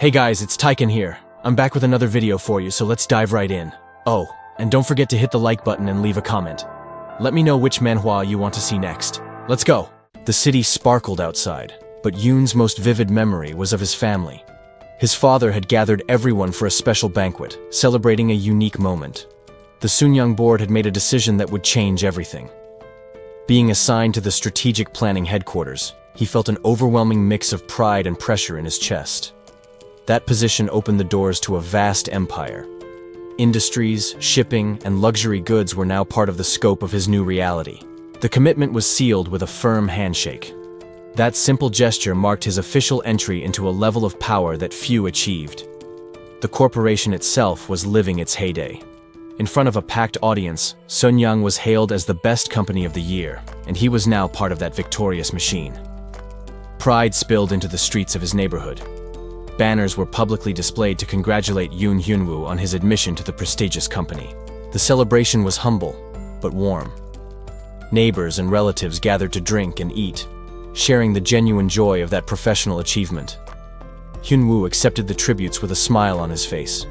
Hey guys, it's Tyken here. I'm back with another video for you, so let's dive right in. Oh, and don't forget to hit the like button and leave a comment. Let me know which manhwa you want to see next. Let's go! The city sparkled outside, but Yoon's most vivid memory was of his family. His father had gathered everyone for a special banquet, celebrating a unique moment. The Sunyang board had made a decision that would change everything. Being assigned to the strategic planning headquarters, he felt an overwhelming mix of pride and pressure in his chest. That position opened the doors to a vast empire. Industries, shipping, and luxury goods were now part of the scope of his new reality. The commitment was sealed with a firm handshake. That simple gesture marked his official entry into a level of power that few achieved. The corporation itself was living its heyday. In front of a packed audience, Sunyang was hailed as the best company of the year, and he was now part of that victorious machine. Pride spilled into the streets of his neighborhood. Banners were publicly displayed to congratulate Yoon Hyunwoo on his admission to the prestigious company. The celebration was humble, but warm. Neighbors and relatives gathered to drink and eat, sharing the genuine joy of that professional achievement. Hyunwoo accepted the tributes with a smile on his face.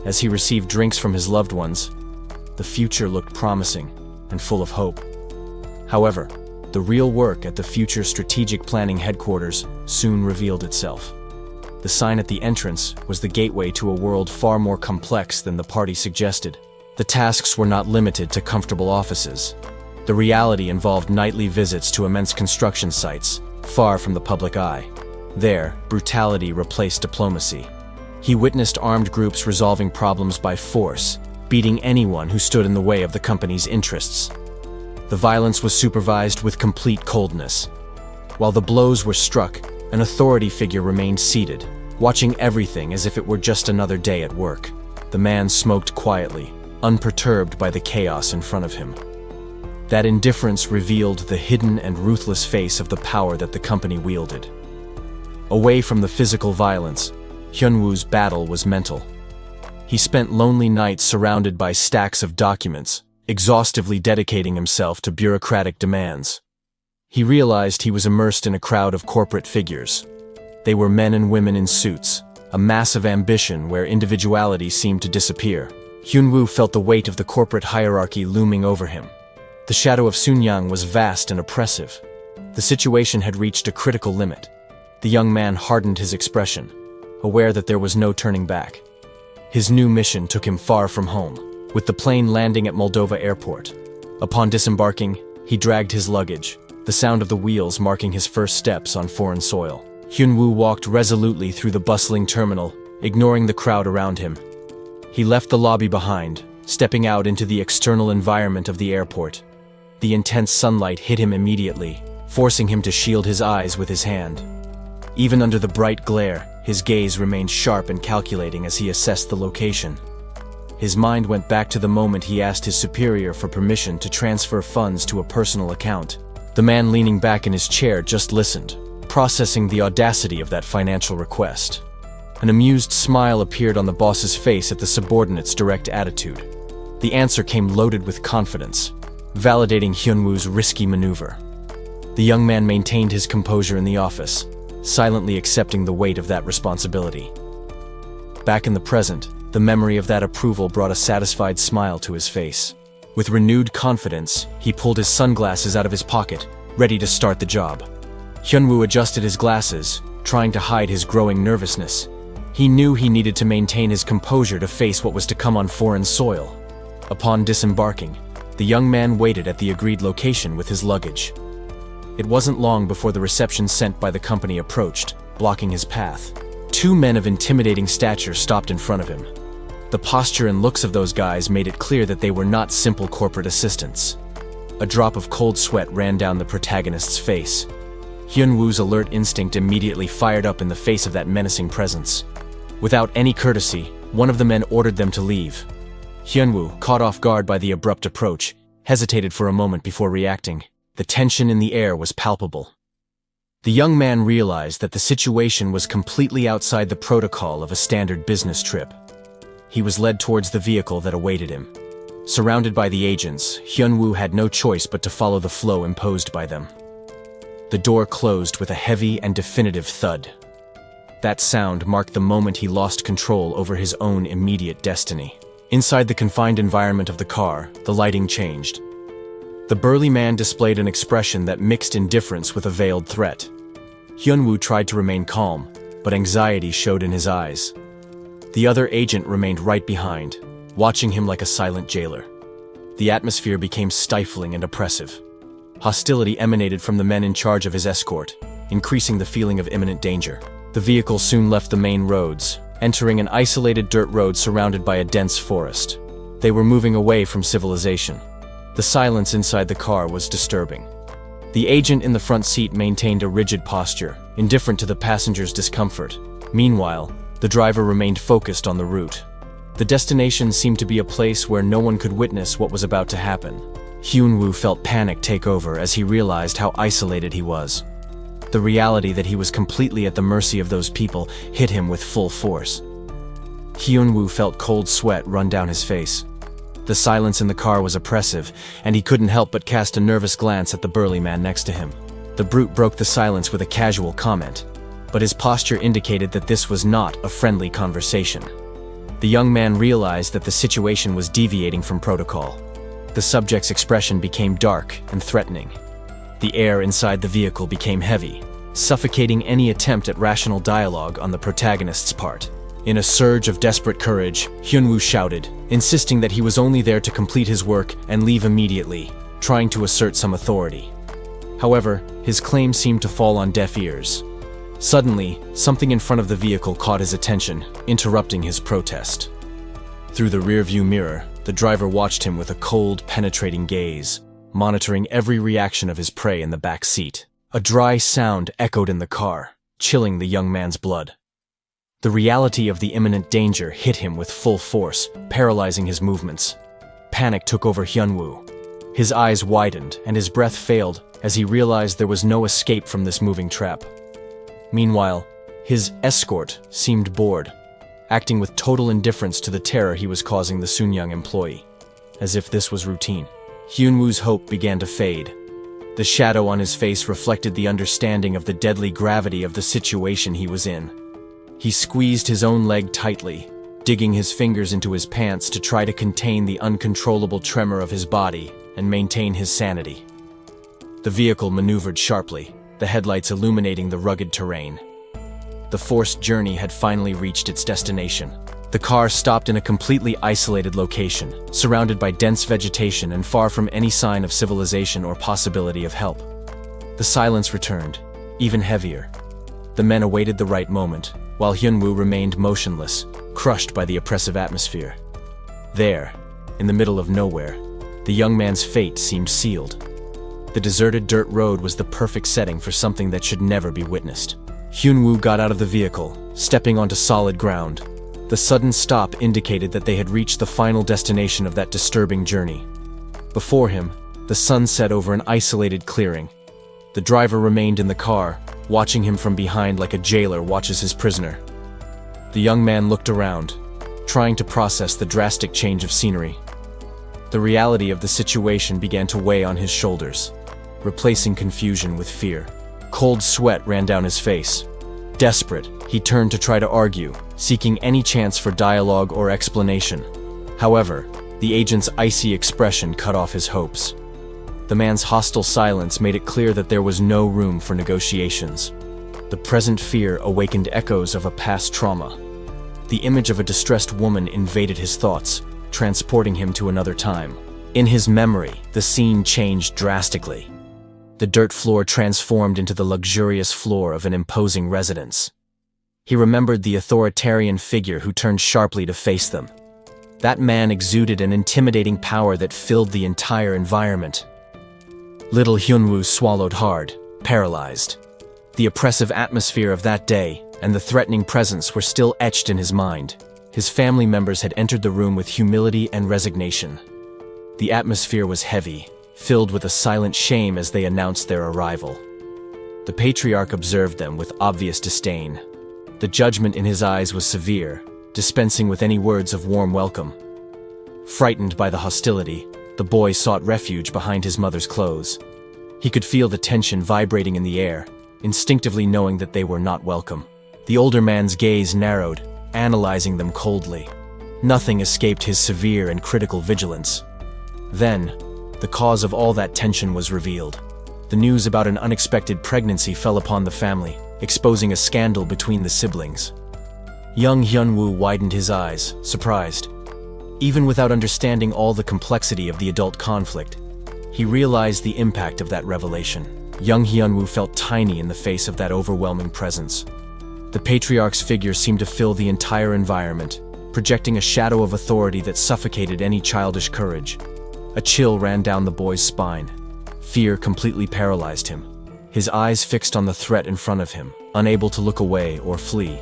As he received drinks from his loved ones, the future looked promising and full of hope. However, the real work at the future strategic planning headquarters soon revealed itself. The sign at the entrance was the gateway to a world far more complex than the party suggested. The tasks were not limited to comfortable offices. The reality involved nightly visits to immense construction sites, far from the public eye. There, brutality replaced diplomacy. He witnessed armed groups resolving problems by force, beating anyone who stood in the way of the company's interests. The violence was supervised with complete coldness. While the blows were struck, an authority figure remained seated, watching everything as if it were just another day at work. The man smoked quietly, unperturbed by the chaos in front of him. That indifference revealed the hidden and ruthless face of the power that the company wielded. Away from the physical violence, Hyunwoo's battle was mental. He spent lonely nights surrounded by stacks of documents, exhaustively dedicating himself to bureaucratic demands. He realized he was immersed in a crowd of corporate figures. They were men and women in suits, a massive ambition where individuality seemed to disappear. Hyunwoo felt the weight of the corporate hierarchy looming over him. The shadow of Sunyang was vast and oppressive. The situation had reached a critical limit. The young man hardened his expression, aware that there was no turning back. His new mission took him far from home, with the plane landing at Moldova airport. Upon disembarking, he dragged his luggage, the sound of the wheels marking his first steps on foreign soil. Hyunwoo walked resolutely through the bustling terminal, ignoring the crowd around him. He left the lobby behind, stepping out into the external environment of the airport. The intense sunlight hit him immediately, forcing him to shield his eyes with his hand. Even under the bright glare, his gaze remained sharp and calculating as he assessed the location. His mind went back to the moment he asked his superior for permission to transfer funds to a personal account. The man leaning back in his chair just listened, processing the audacity of that financial request. An amused smile appeared on the boss's face at the subordinate's direct attitude. The answer came loaded with confidence, validating Hyunwoo's risky maneuver. The young man maintained his composure in the office, silently accepting the weight of that responsibility. Back in the present, the memory of that approval brought a satisfied smile to his face. With renewed confidence, he pulled his sunglasses out of his pocket, ready to start the job. Hyunwoo adjusted his glasses, trying to hide his growing nervousness. He knew he needed to maintain his composure to face what was to come on foreign soil. Upon disembarking, the young man waited at the agreed location with his luggage. It wasn't long before the reception sent by the company approached, blocking his path. Two men of intimidating stature stopped in front of him. The posture and looks of those guys made it clear that they were not simple corporate assistants. A drop of cold sweat ran down the protagonist's face. Hyunwoo's alert instinct immediately fired up in the face of that menacing presence. Without any courtesy, one of the men ordered them to leave. Hyunwoo, caught off guard by the abrupt approach, hesitated for a moment before reacting. The tension in the air was palpable. The young man realized that the situation was completely outside the protocol of a standard business trip. He was led towards the vehicle that awaited him. Surrounded by the agents, Hyunwoo had no choice but to follow the flow imposed by them. The door closed with a heavy and definitive thud. That sound marked the moment he lost control over his own immediate destiny. Inside the confined environment of the car, the lighting changed. The burly man displayed an expression that mixed indifference with a veiled threat. Hyunwoo tried to remain calm, but anxiety showed in his eyes. The other agent remained right behind, watching him like a silent jailer. The atmosphere became stifling and oppressive. Hostility emanated from the men in charge of his escort, increasing the feeling of imminent danger. The vehicle soon left the main roads, entering an isolated dirt road surrounded by a dense forest. They were moving away from civilization. The silence inside the car was disturbing. The agent in the front seat maintained a rigid posture, indifferent to the passenger's discomfort. Meanwhile, the driver remained focused on the route. The destination seemed to be a place where no one could witness what was about to happen. Hyunwoo felt panic take over as he realized how isolated he was. The reality that he was completely at the mercy of those people hit him with full force. Hyunwoo felt cold sweat run down his face. The silence in the car was oppressive, and he couldn't help but cast a nervous glance at the burly man next to him. The brute broke the silence with a casual comment, but his posture indicated that this was not a friendly conversation. The young man realized that the situation was deviating from protocol. The subject's expression became dark and threatening. The air inside the vehicle became heavy, suffocating any attempt at rational dialogue on the protagonist's part. In a surge of desperate courage, Hyunwoo shouted, insisting that he was only there to complete his work and leave immediately, trying to assert some authority. However, his claim seemed to fall on deaf ears. Suddenly, something in front of the vehicle caught his attention, interrupting his protest. Through the rearview mirror, the driver watched him with a cold, penetrating gaze, monitoring every reaction of his prey in the back seat. A dry sound echoed in the car, chilling the young man's blood. The reality of the imminent danger hit him with full force, paralyzing his movements. Panic took over Hyunwoo. His eyes widened and his breath failed as he realized there was no escape from this moving trap. Meanwhile, his escort seemed bored, acting with total indifference to the terror he was causing the Soonyoung employee, as if this was routine. Hyunwoo's hope began to fade. The shadow on his face reflected the understanding of the deadly gravity of the situation he was in. He squeezed his own leg tightly, digging his fingers into his pants to try to contain the uncontrollable tremor of his body and maintain his sanity. The vehicle maneuvered sharply, the headlights illuminating the rugged terrain. The forced journey had finally reached its destination. The car stopped in a completely isolated location, surrounded by dense vegetation and far from any sign of civilization or possibility of help. The silence returned, even heavier. The men awaited the right moment, while Hyunwoo remained motionless, crushed by the oppressive atmosphere. There, in the middle of nowhere, the young man's fate seemed sealed. The deserted dirt road was the perfect setting for something that should never be witnessed. Hyunwoo got out of the vehicle, stepping onto solid ground. The sudden stop indicated that they had reached the final destination of that disturbing journey. Before him, the sun set over an isolated clearing. The driver remained in the car, watching him from behind like a jailer watches his prisoner. The young man looked around, trying to process the drastic change of scenery. The reality of the situation began to weigh on his shoulders, replacing confusion with fear. Cold sweat ran down his face. Desperate, he turned to try to argue, seeking any chance for dialogue or explanation. However, the agent's icy expression cut off his hopes. The man's hostile silence made it clear that there was no room for negotiations. The present fear awakened echoes of a past trauma. The image of a distressed woman invaded his thoughts, transporting him to another time. In his memory, the scene changed drastically. The dirt floor transformed into the luxurious floor of an imposing residence. He remembered the authoritarian figure who turned sharply to face them. That man exuded an intimidating power that filled the entire environment. Little Hyunwoo swallowed hard, paralyzed. The oppressive atmosphere of that day and the threatening presence were still etched in his mind. His family members had entered the room with humility and resignation. The atmosphere was heavy, filled with a silent shame as they announced their arrival. The patriarch observed them with obvious disdain. The judgment in his eyes was severe, dispensing with any words of warm welcome. Frightened by the hostility, the boy sought refuge behind his mother's clothes. He could feel the tension vibrating in the air, instinctively knowing that they were not welcome. The older man's gaze narrowed, analyzing them coldly. Nothing escaped his severe and critical vigilance. Then, the cause of all that tension was revealed. The news about an unexpected pregnancy fell upon the family, exposing a scandal between the siblings. Young Hyunwoo widened his eyes, surprised. Even without understanding all the complexity of the adult conflict, he realized the impact of that revelation. Young Hyunwoo felt tiny in the face of that overwhelming presence. The patriarch's figure seemed to fill the entire environment, projecting a shadow of authority that suffocated any childish courage. A chill ran down the boy's spine. Fear completely paralyzed him, his eyes fixed on the threat in front of him, unable to look away or flee.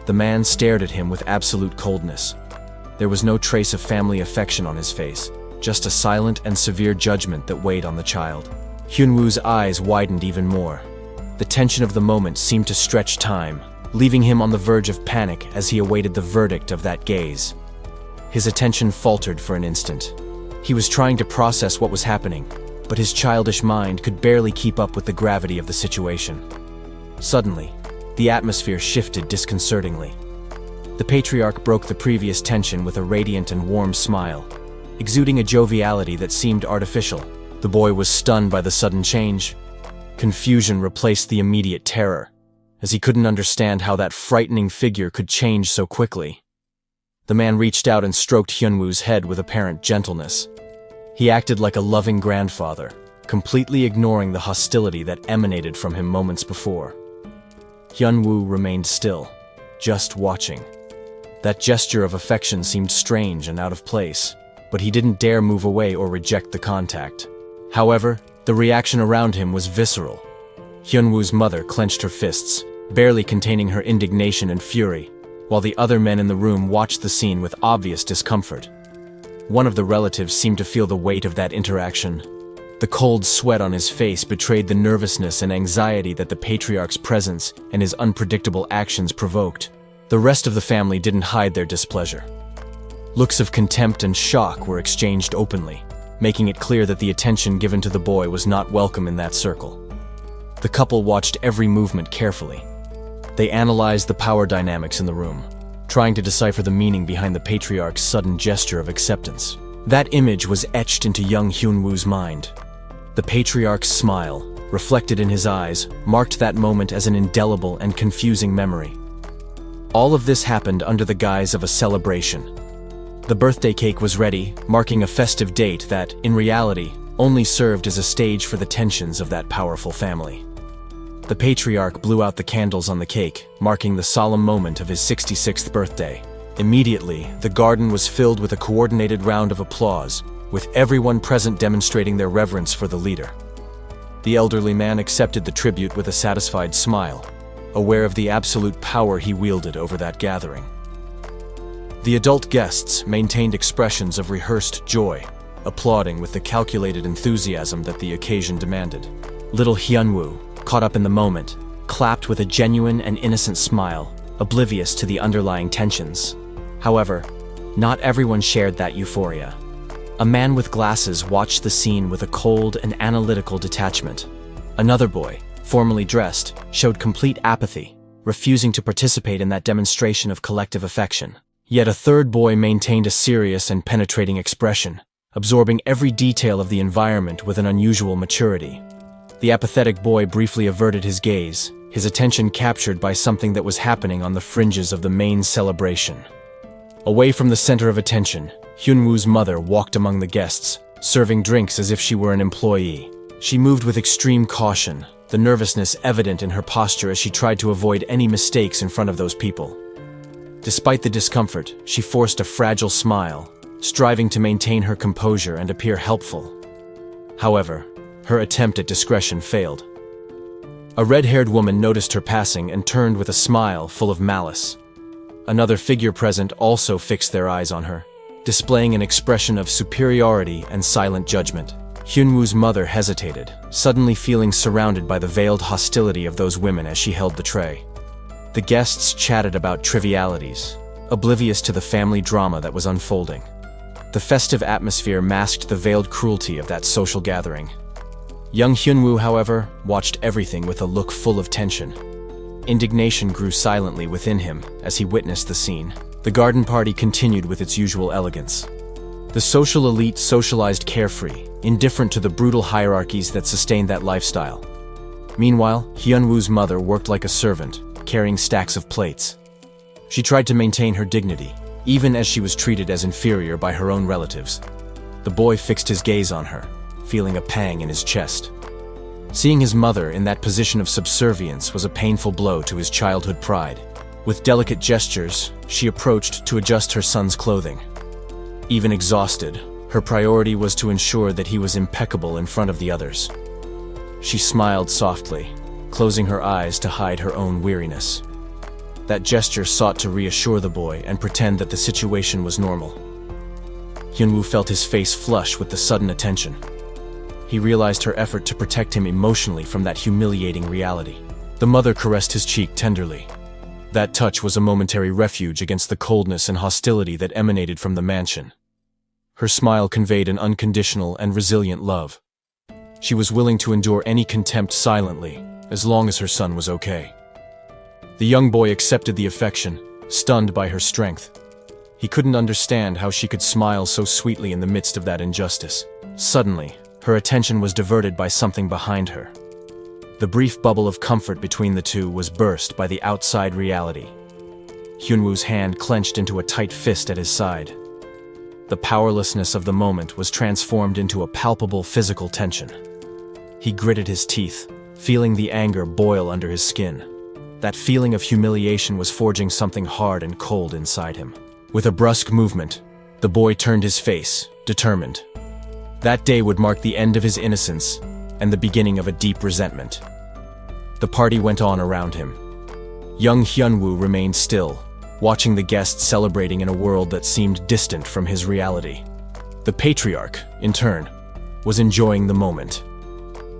The man stared at him with absolute coldness. There was no trace of family affection on his face, just a silent and severe judgment that weighed on the child. Hyunwoo's eyes widened even more. The tension of the moment seemed to stretch time, leaving him on the verge of panic as he awaited the verdict of that gaze. His attention faltered for an instant. He was trying to process what was happening, but his childish mind could barely keep up with the gravity of the situation. Suddenly, the atmosphere shifted disconcertingly. The patriarch broke the previous tension with a radiant and warm smile, exuding a joviality that seemed artificial. The boy was stunned by the sudden change. Confusion replaced the immediate terror, as he couldn't understand how that frightening figure could change so quickly. The man reached out and stroked Hyunwoo's head with apparent gentleness. He acted like a loving grandfather, completely ignoring the hostility that emanated from him moments before. Hyunwoo remained still, just watching. That gesture of affection seemed strange and out of place, but he didn't dare move away or reject the contact. However, the reaction around him was visceral. Hyunwoo's mother clenched her fists, barely containing her indignation and fury, while the other men in the room watched the scene with obvious discomfort. One of the relatives seemed to feel the weight of that interaction. The cold sweat on his face betrayed the nervousness and anxiety that the patriarch's presence and his unpredictable actions provoked. The rest of the family didn't hide their displeasure. Looks of contempt and shock were exchanged openly, making it clear that the attention given to the boy was not welcome in that circle. The couple watched every movement carefully. They analyzed the power dynamics in the room, trying to decipher the meaning behind the patriarch's sudden gesture of acceptance. That image was etched into young Hyunwoo's mind. The patriarch's smile, reflected in his eyes, marked that moment as an indelible and confusing memory. All of this happened under the guise of a celebration. The birthday cake was ready, marking a festive date that, in reality, only served as a stage for the tensions of that powerful family. The patriarch blew out the candles on the cake, marking the solemn moment of his 66th birthday. Immediately, the garden was filled with a coordinated round of applause, with everyone present demonstrating their reverence for the leader. The elderly man accepted the tribute with a satisfied smile, aware of the absolute power he wielded over that gathering. The adult guests maintained expressions of rehearsed joy, applauding with the calculated enthusiasm that the occasion demanded. Little Hyunwoo, caught up in the moment, clapped with a genuine and innocent smile, oblivious to the underlying tensions. However, not everyone shared that euphoria. A man with glasses watched the scene with a cold and analytical detachment. Another boy, formally dressed, showed complete apathy, refusing to participate in that demonstration of collective affection. Yet a third boy maintained a serious and penetrating expression, absorbing every detail of the environment with an unusual maturity. The apathetic boy briefly averted his gaze, his attention captured by something that was happening on the fringes of the main celebration. Away from the center of attention, Hyunwoo's mother walked among the guests, serving drinks as if she were an employee. She moved with extreme caution, the nervousness evident in her posture as she tried to avoid any mistakes in front of those people. Despite the discomfort, she forced a fragile smile, striving to maintain her composure and appear helpful. However, her attempt at discretion failed. A red-haired woman noticed her passing and turned with a smile full of malice. Another figure present also fixed their eyes on her, displaying an expression of superiority and silent judgment. Hyunwoo's mother hesitated, suddenly feeling surrounded by the veiled hostility of those women as she held the tray. The guests chatted about trivialities, oblivious to the family drama that was unfolding. The festive atmosphere masked the veiled cruelty of that social gathering. Young Hyunwoo, however, watched everything with a look full of tension. Indignation grew silently within him as he witnessed the scene. The garden party continued with its usual elegance. The social elite socialized carefree, indifferent to the brutal hierarchies that sustained that lifestyle. Meanwhile, Hyunwoo's mother worked like a servant, carrying stacks of plates. She tried to maintain her dignity, even as she was treated as inferior by her own relatives. The boy fixed his gaze on her, feeling a pang in his chest. Seeing his mother in that position of subservience was a painful blow to his childhood pride. With delicate gestures, she approached to adjust her son's clothing. Even exhausted, her priority was to ensure that he was impeccable in front of the others. She smiled softly, closing her eyes to hide her own weariness. That gesture sought to reassure the boy and pretend that the situation was normal. Hyunwoo felt his face flush with the sudden attention. He realized her effort to protect him emotionally from that humiliating reality. The mother caressed his cheek tenderly. That touch was a momentary refuge against the coldness and hostility that emanated from the mansion. Her smile conveyed an unconditional and resilient love. She was willing to endure any contempt silently, as long as her son was okay. The young boy accepted the affection, stunned by her strength. He couldn't understand how she could smile so sweetly in the midst of that injustice. Suddenly, her attention was diverted by something behind her. The brief bubble of comfort between the two was burst by the outside reality. Hyunwoo's hand clenched into a tight fist at his side. The powerlessness of the moment was transformed into a palpable physical tension. He gritted his teeth, feeling the anger boil under his skin. That feeling of humiliation was forging something hard and cold inside him. With a brusque movement, the boy turned his face, determined. That day would mark the end of his innocence and the beginning of a deep resentment. The party went on around him. Young Hyunwoo remained still, watching the guests celebrating in a world that seemed distant from his reality. The patriarch, in turn, was enjoying the moment.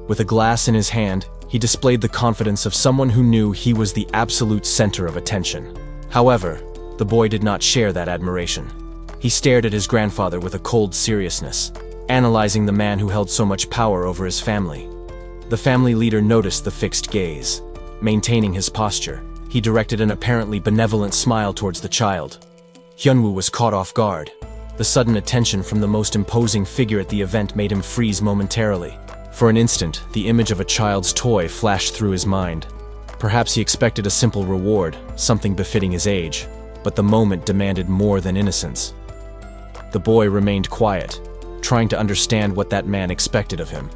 With a glass in his hand, he displayed the confidence of someone who knew he was the absolute center of attention. However, the boy did not share that admiration. He stared at his grandfather with a cold seriousness, analyzing the man who held so much power over his family. The family leader noticed the fixed gaze. Maintaining his posture, he directed an apparently benevolent smile towards the child. Hyunwoo was caught off guard. The sudden attention from the most imposing figure at the event made him freeze momentarily. For an instant, the image of a child's toy flashed through his mind. Perhaps he expected a simple reward, something befitting his age, but the moment demanded more than innocence. The boy remained quiet, trying to understand what that man expected of him.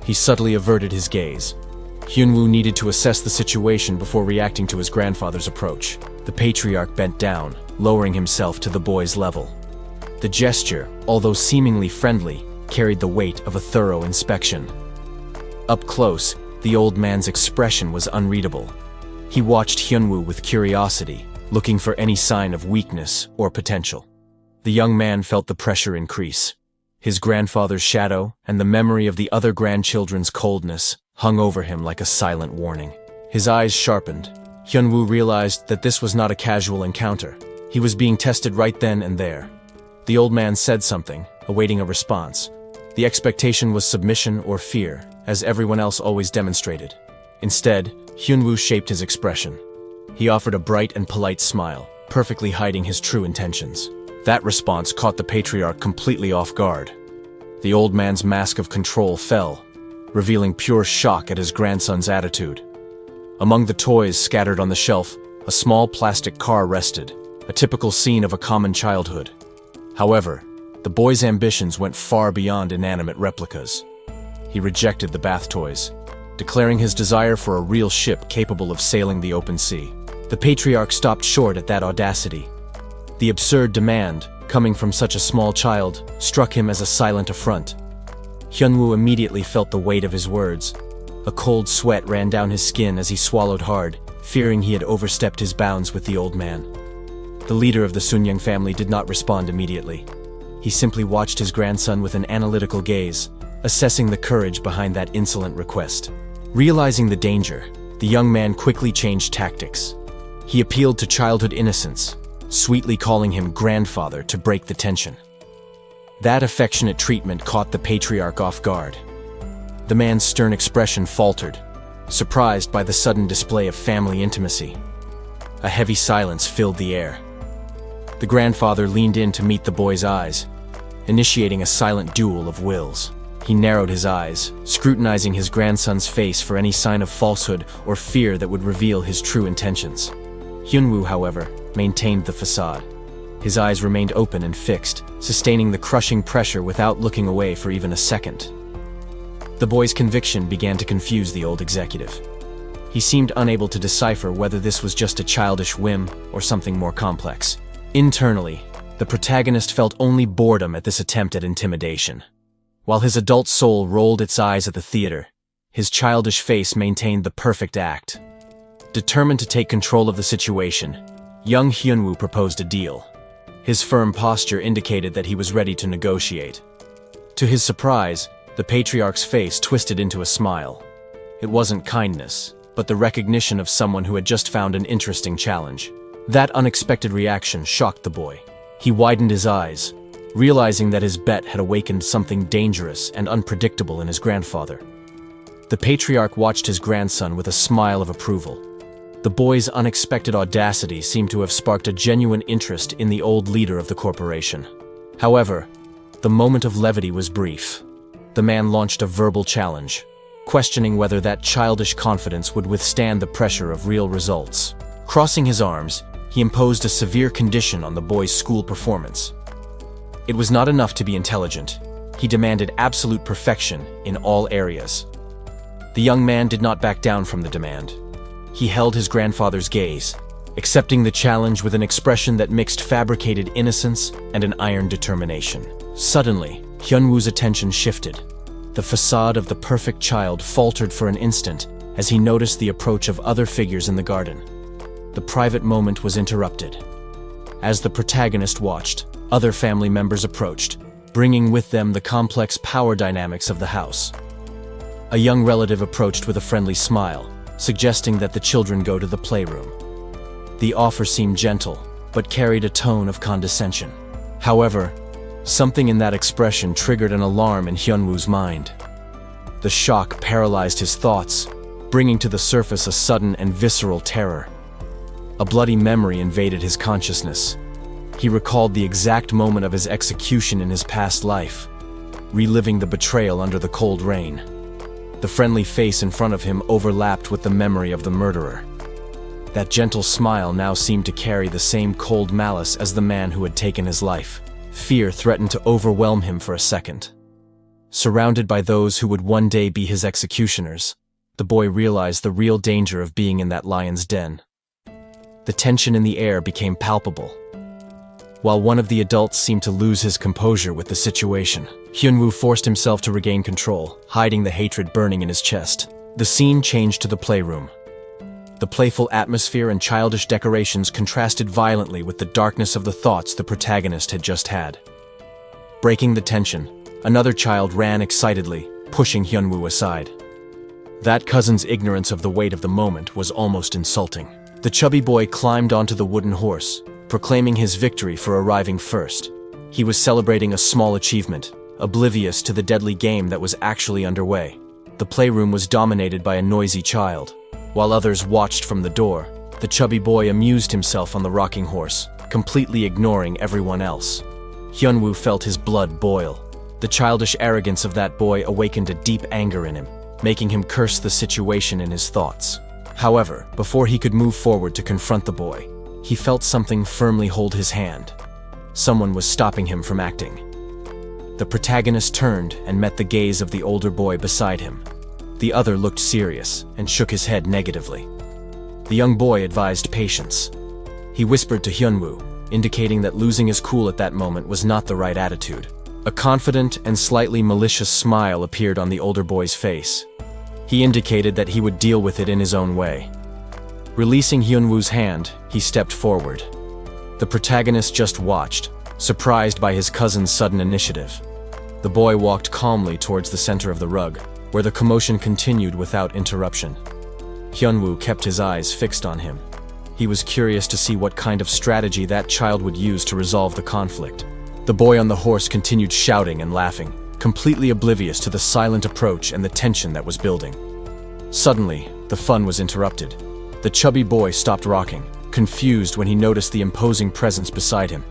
He subtly averted his gaze. Hyunwoo needed to assess the situation before reacting to his grandfather's approach. The patriarch bent down, lowering himself to the boy's level. The gesture, although seemingly friendly, carried the weight of a thorough inspection. Up close, the old man's expression was unreadable. He watched Hyunwoo with curiosity, looking for any sign of weakness or potential. The young man felt the pressure increase. His grandfather's shadow and the memory of the other grandchildren's coldness hung over him like a silent warning. His eyes sharpened. Hyunwoo realized that this was not a casual encounter. He was being tested right then and there. The old man said something, awaiting a response. The expectation was submission or fear, as everyone else always demonstrated. Instead, Hyunwoo shaped his expression. He offered a bright and polite smile, perfectly hiding his true intentions. That response caught the patriarch completely off guard. The old man's mask of control fell, revealing pure shock at his grandson's attitude. Among the toys scattered on the shelf, a small plastic car rested, a typical scene of a common childhood. However, the boy's ambitions went far beyond inanimate replicas. He rejected the bath toys, declaring his desire for a real ship capable of sailing the open sea. The patriarch stopped short at that audacity. The absurd demand, coming from such a small child, struck him as a silent affront. Hyunwoo immediately felt the weight of his words. A cold sweat ran down his skin as he swallowed hard, fearing he had overstepped his bounds with the old man. The leader of the Sunyang family did not respond immediately. He simply watched his grandson with an analytical gaze, assessing the courage behind that insolent request. Realizing the danger, the young man quickly changed tactics. He appealed to childhood innocence, sweetly calling him grandfather to break the tension. That affectionate treatment caught the patriarch off guard. The man's stern expression faltered, surprised by the sudden display of family intimacy. A heavy silence filled the air. The grandfather leaned in to meet the boy's eyes, initiating a silent duel of wills. He narrowed his eyes, scrutinizing his grandson's face for any sign of falsehood or fear that would reveal his true intentions. Hyunwoo, however, maintained the facade. His eyes remained open and fixed, sustaining the crushing pressure without looking away for even a second. The boy's conviction began to confuse the old executive. He seemed unable to decipher whether this was just a childish whim or something more complex. Internally, the protagonist felt only boredom at this attempt at intimidation. While his adult soul rolled its eyes at the theater, his childish face maintained the perfect act. Determined to take control of the situation, young Hyunwoo proposed a deal. His firm posture indicated that he was ready to negotiate. To his surprise, the patriarch's face twisted into a smile. It wasn't kindness, but the recognition of someone who had just found an interesting challenge. That unexpected reaction shocked the boy. He widened his eyes, realizing that his bet had awakened something dangerous and unpredictable in his grandfather. The patriarch watched his grandson with a smile of approval. The boy's unexpected audacity seemed to have sparked a genuine interest in the old leader of the corporation. However, the moment of levity was brief. The man launched a verbal challenge, questioning whether that childish confidence would withstand the pressure of real results. Crossing his arms, he imposed a severe condition on the boy's school performance. It was not enough to be intelligent. He demanded absolute perfection in all areas. The young man did not back down from the demand. He held his grandfather's gaze, accepting the challenge with an expression that mixed fabricated innocence and an iron determination. Suddenly, Hyunwoo's attention shifted. The facade of the perfect child faltered for an instant as he noticed the approach of other figures in the garden. The private moment was interrupted. As the protagonist watched, other family members approached, bringing with them the complex power dynamics of the house. A young relative approached with a friendly smile, suggesting that the children go to the playroom. The offer seemed gentle, but carried a tone of condescension. However, something in that expression triggered an alarm in Hyunwoo's mind. The shock paralyzed his thoughts, bringing to the surface a sudden and visceral terror. A bloody memory invaded his consciousness. He recalled the exact moment of his execution in his past life, reliving the betrayal under the cold rain. The friendly face in front of him overlapped with the memory of the murderer. That gentle smile now seemed to carry the same cold malice as the man who had taken his life. Fear threatened to overwhelm him for a second. Surrounded by those who would one day be his executioners, the boy realized the real danger of being in that lion's den. The tension in the air became palpable, while one of the adults seemed to lose his composure with the situation. Hyunwoo forced himself to regain control, hiding the hatred burning in his chest. The scene changed to the playroom. The playful atmosphere and childish decorations contrasted violently with the darkness of the thoughts the protagonist had just had. Breaking the tension, another child ran excitedly, pushing Hyunwoo aside. That cousin's ignorance of the weight of the moment was almost insulting. The chubby boy climbed onto the wooden horse, proclaiming his victory for arriving first. He was celebrating a small achievement, oblivious to the deadly game that was actually underway. The playroom was dominated by a noisy child. While others watched from the door, the chubby boy amused himself on the rocking horse, completely ignoring everyone else. Hyunwoo felt his blood boil. The childish arrogance of that boy awakened a deep anger in him, making him curse the situation in his thoughts. However, before he could move forward to confront the boy, he felt something firmly hold his hand. Someone was stopping him from acting. The protagonist turned and met the gaze of the older boy beside him. The other looked serious and shook his head negatively. The young boy advised patience. He whispered to Hyunwoo, indicating that losing his cool at that moment was not the right attitude. A confident and slightly malicious smile appeared on the older boy's face. He indicated that he would deal with it in his own way. Releasing Hyunwoo's hand, he stepped forward. The protagonist just watched, surprised by his cousin's sudden initiative. The boy walked calmly towards the center of the rug, where the commotion continued without interruption. Hyunwoo kept his eyes fixed on him. He was curious to see what kind of strategy that child would use to resolve the conflict. The boy on the horse continued shouting and laughing, completely oblivious to the silent approach and the tension that was building. Suddenly, the fun was interrupted. The chubby boy stopped rocking, confused when he noticed the imposing presence beside him.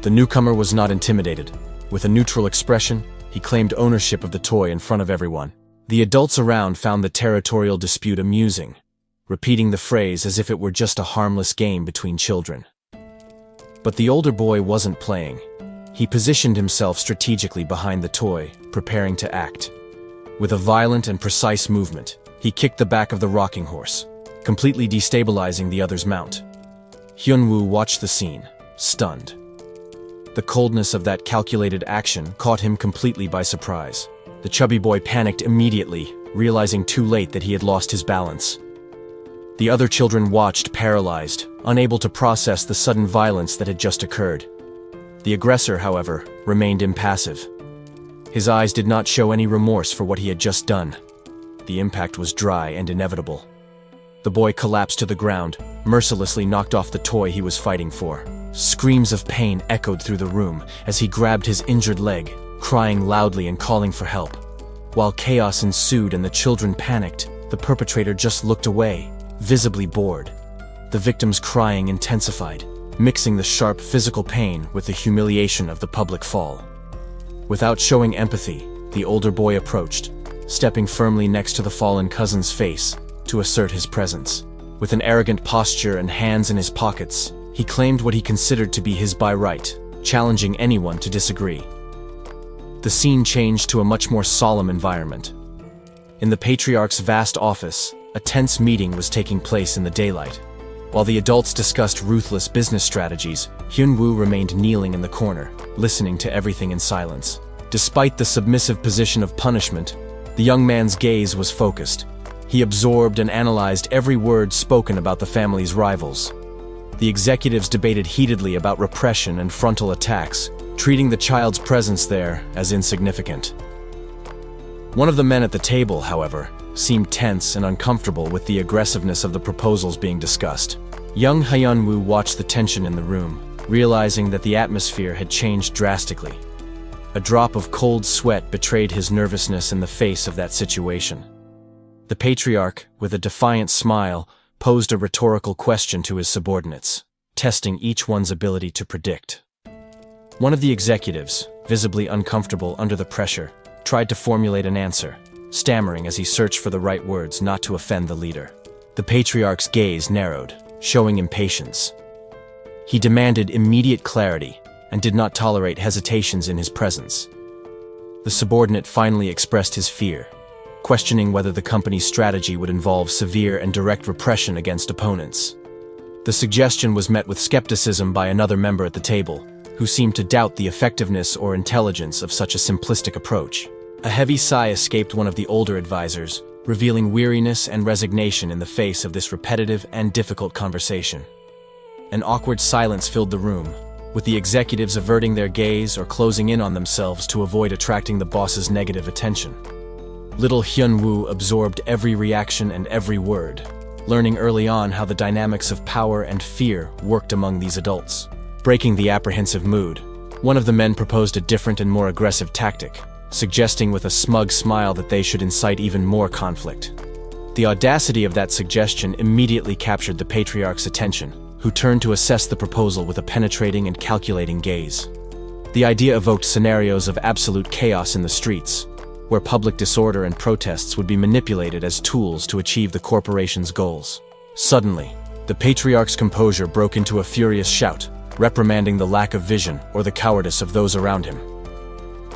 The newcomer was not intimidated. With a neutral expression, he claimed ownership of the toy in front of everyone. The adults around found the territorial dispute amusing, repeating the phrase as if it were just a harmless game between children. But the older boy wasn't playing. He positioned himself strategically behind the toy, preparing to act. With a violent and precise movement, he kicked the back of the rocking horse, completely destabilizing the other's mount. Hyunwoo watched the scene, stunned. The coldness of that calculated action caught him completely by surprise. The chubby boy panicked immediately, realizing too late that he had lost his balance. The other children watched, paralyzed, unable to process the sudden violence that had just occurred. The aggressor, however, remained impassive. His eyes did not show any remorse for what he had just done. The impact was dry and inevitable. The boy collapsed to the ground, mercilessly knocked off the toy he was fighting for. Screams of pain echoed through the room as he grabbed his injured leg, crying loudly and calling for help. While chaos ensued and the children panicked, the perpetrator just looked away, visibly bored. The victim's crying intensified, mixing the sharp physical pain with the humiliation of the public fall. Without showing empathy, the older boy approached, stepping firmly next to the fallen cousin's face to assert his presence. With an arrogant posture and hands in his pockets, he claimed what he considered to be his by right, challenging anyone to disagree. The scene changed to a much more solemn environment. In the patriarch's vast office, a tense meeting was taking place in the daylight. While the adults discussed ruthless business strategies, Hyunwoo remained kneeling in the corner, listening to everything in silence. Despite the submissive position of punishment, the young man's gaze was focused. He absorbed and analyzed every word spoken about the family's rivals. The executives debated heatedly about repression and frontal attacks, treating the child's presence there as insignificant. One of the men at the table, however, seemed tense and uncomfortable with the aggressiveness of the proposals being discussed. Young Hyunwoo watched the tension in the room, realizing that the atmosphere had changed drastically. A drop of cold sweat betrayed his nervousness in the face of that situation. The patriarch, with a defiant smile, posed a rhetorical question to his subordinates, testing each one's ability to predict. One of the executives, visibly uncomfortable under the pressure, tried to formulate an answer, stammering as he searched for the right words not to offend the leader. The patriarch's gaze narrowed, showing impatience. He demanded immediate clarity and did not tolerate hesitations in his presence. The subordinate finally expressed his fear, questioning whether the company's strategy would involve severe and direct repression against opponents. The suggestion was met with skepticism by another member at the table, who seemed to doubt the effectiveness or intelligence of such a simplistic approach. A heavy sigh escaped one of the older advisors, revealing weariness and resignation in the face of this repetitive and difficult conversation. An awkward silence filled the room, with the executives averting their gaze or closing in on themselves to avoid attracting the boss's negative attention. Little Hyunwoo absorbed every reaction and every word, learning early on how the dynamics of power and fear worked among these adults. Breaking the apprehensive mood, one of the men proposed a different and more aggressive tactic, suggesting with a smug smile that they should incite even more conflict. The audacity of that suggestion immediately captured the patriarch's attention, who turned to assess the proposal with a penetrating and calculating gaze. The idea evoked scenarios of absolute chaos in the streets, where public disorder and protests would be manipulated as tools to achieve the corporation's goals. Suddenly, the patriarch's composure broke into a furious shout, reprimanding the lack of vision or the cowardice of those around him.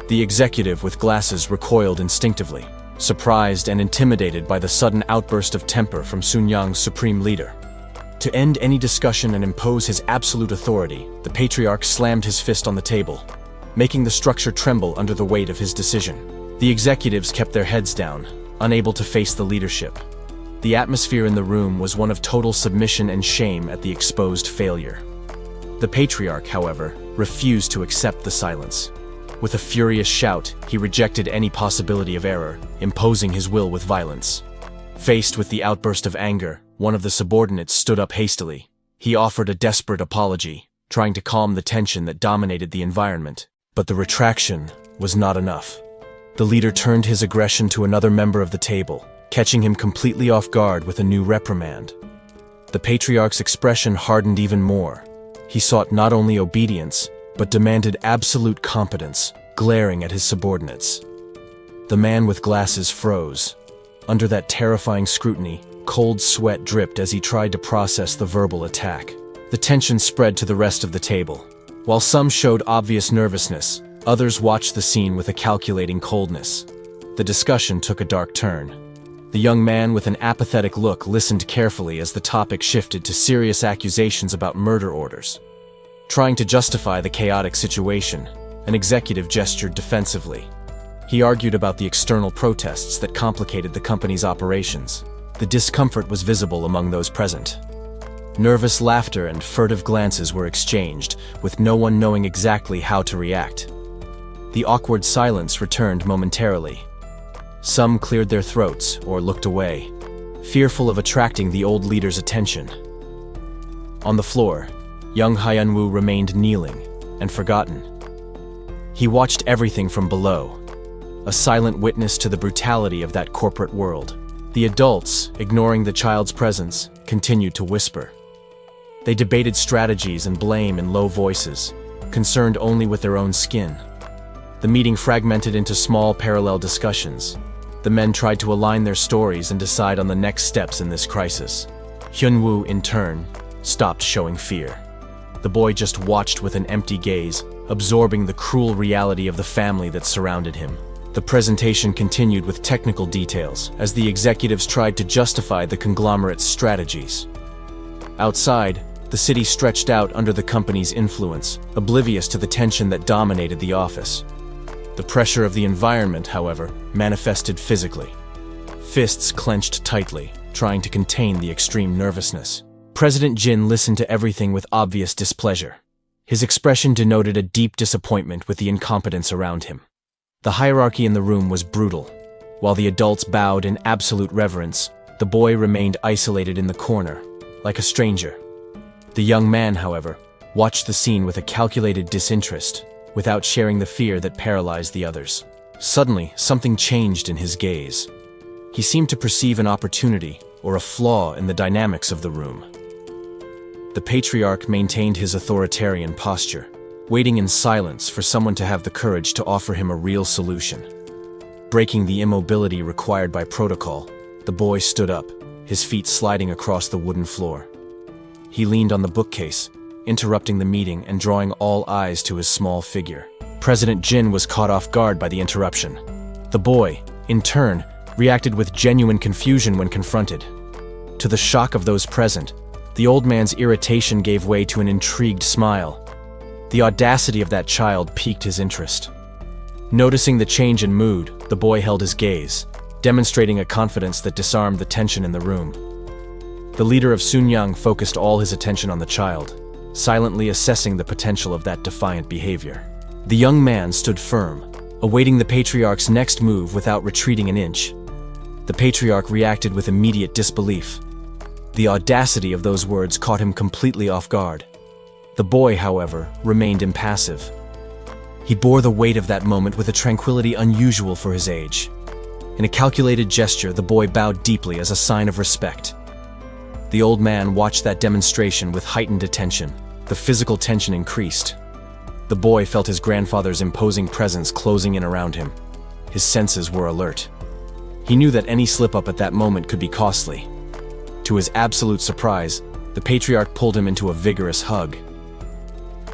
The executive with glasses recoiled instinctively, surprised and intimidated by the sudden outburst of temper from Sunyang's supreme leader. To end any discussion and impose his absolute authority, the patriarch slammed his fist on the table, making the structure tremble under the weight of his decision. The executives kept their heads down, unable to face the leadership. The atmosphere in the room was one of total submission and shame at the exposed failure. The patriarch, however, refused to accept the silence. With a furious shout, he rejected any possibility of error, imposing his will with violence. Faced with the outburst of anger, one of the subordinates stood up hastily. He offered a desperate apology, trying to calm the tension that dominated the environment. But the retraction was not enough. The leader turned his aggression to another member of the table, catching him completely off guard with a new reprimand. The patriarch's expression hardened even more. He sought not only obedience, but demanded absolute competence, glaring at his subordinates. The man with glasses froze. Under that terrifying scrutiny, cold sweat dripped as he tried to process the verbal attack. The tension spread to the rest of the table. While some showed obvious nervousness, others watched the scene with a calculating coldness. The discussion took a dark turn. The young man with an apathetic look listened carefully as the topic shifted to serious accusations about murder orders. Trying to justify the chaotic situation, an executive gestured defensively. He argued about the external protests that complicated the company's operations. The discomfort was visible among those present. Nervous laughter and furtive glances were exchanged, with no one knowing exactly how to react. The awkward silence returned momentarily. Some cleared their throats or looked away, fearful of attracting the old leader's attention. On the floor, young Hyunwoo remained kneeling and forgotten. He watched everything from below, a silent witness to the brutality of that corporate world. The adults, ignoring the child's presence, continued to whisper. They debated strategies and blame in low voices, concerned only with their own skin. The meeting fragmented into small parallel discussions. The men tried to align their stories and decide on the next steps in this crisis. Hyunwoo, in turn, stopped showing fear. The boy just watched with an empty gaze, absorbing the cruel reality of the family that surrounded him. The presentation continued with technical details as the executives tried to justify the conglomerate's strategies. Outside, the city stretched out under the company's influence, oblivious to the tension that dominated the office. The pressure of the environment, however, manifested physically. Fists clenched tightly, trying to contain the extreme nervousness. President Jin listened to everything with obvious displeasure. His expression denoted a deep disappointment with the incompetence around him. The hierarchy in the room was brutal. While the adults bowed in absolute reverence, the boy remained isolated in the corner, like a stranger. The young man, however, watched the scene with a calculated disinterest, without sharing the fear that paralyzed the others. Suddenly, something changed in his gaze. He seemed to perceive an opportunity or a flaw in the dynamics of the room. The patriarch maintained his authoritarian posture, waiting in silence for someone to have the courage to offer him a real solution. Breaking the immobility required by protocol, the boy stood up, his feet sliding across the wooden floor. He leaned on the bookcase, interrupting the meeting and drawing all eyes to his small figure. President Jin was caught off guard by the interruption. The boy, in turn, reacted with genuine confusion when confronted. To the shock of those present, the old man's irritation gave way to an intrigued smile. The audacity of that child piqued his interest. Noticing the change in mood, the boy held his gaze, demonstrating a confidence that disarmed the tension in the room. The leader of Sunyang focused all his attention on the child, silently assessing the potential of that defiant behavior. The young man stood firm, awaiting the patriarch's next move without retreating an inch. The patriarch reacted with immediate disbelief. The audacity of those words caught him completely off guard. The boy, however, remained impassive. He bore the weight of that moment with a tranquility unusual for his age. In a calculated gesture, the boy bowed deeply as a sign of respect. The old man watched that demonstration with heightened attention. The physical tension increased. The boy felt his grandfather's imposing presence closing in around him. His senses were alert. He knew that any slip-up at that moment could be costly. To his absolute surprise, the patriarch pulled him into a vigorous hug.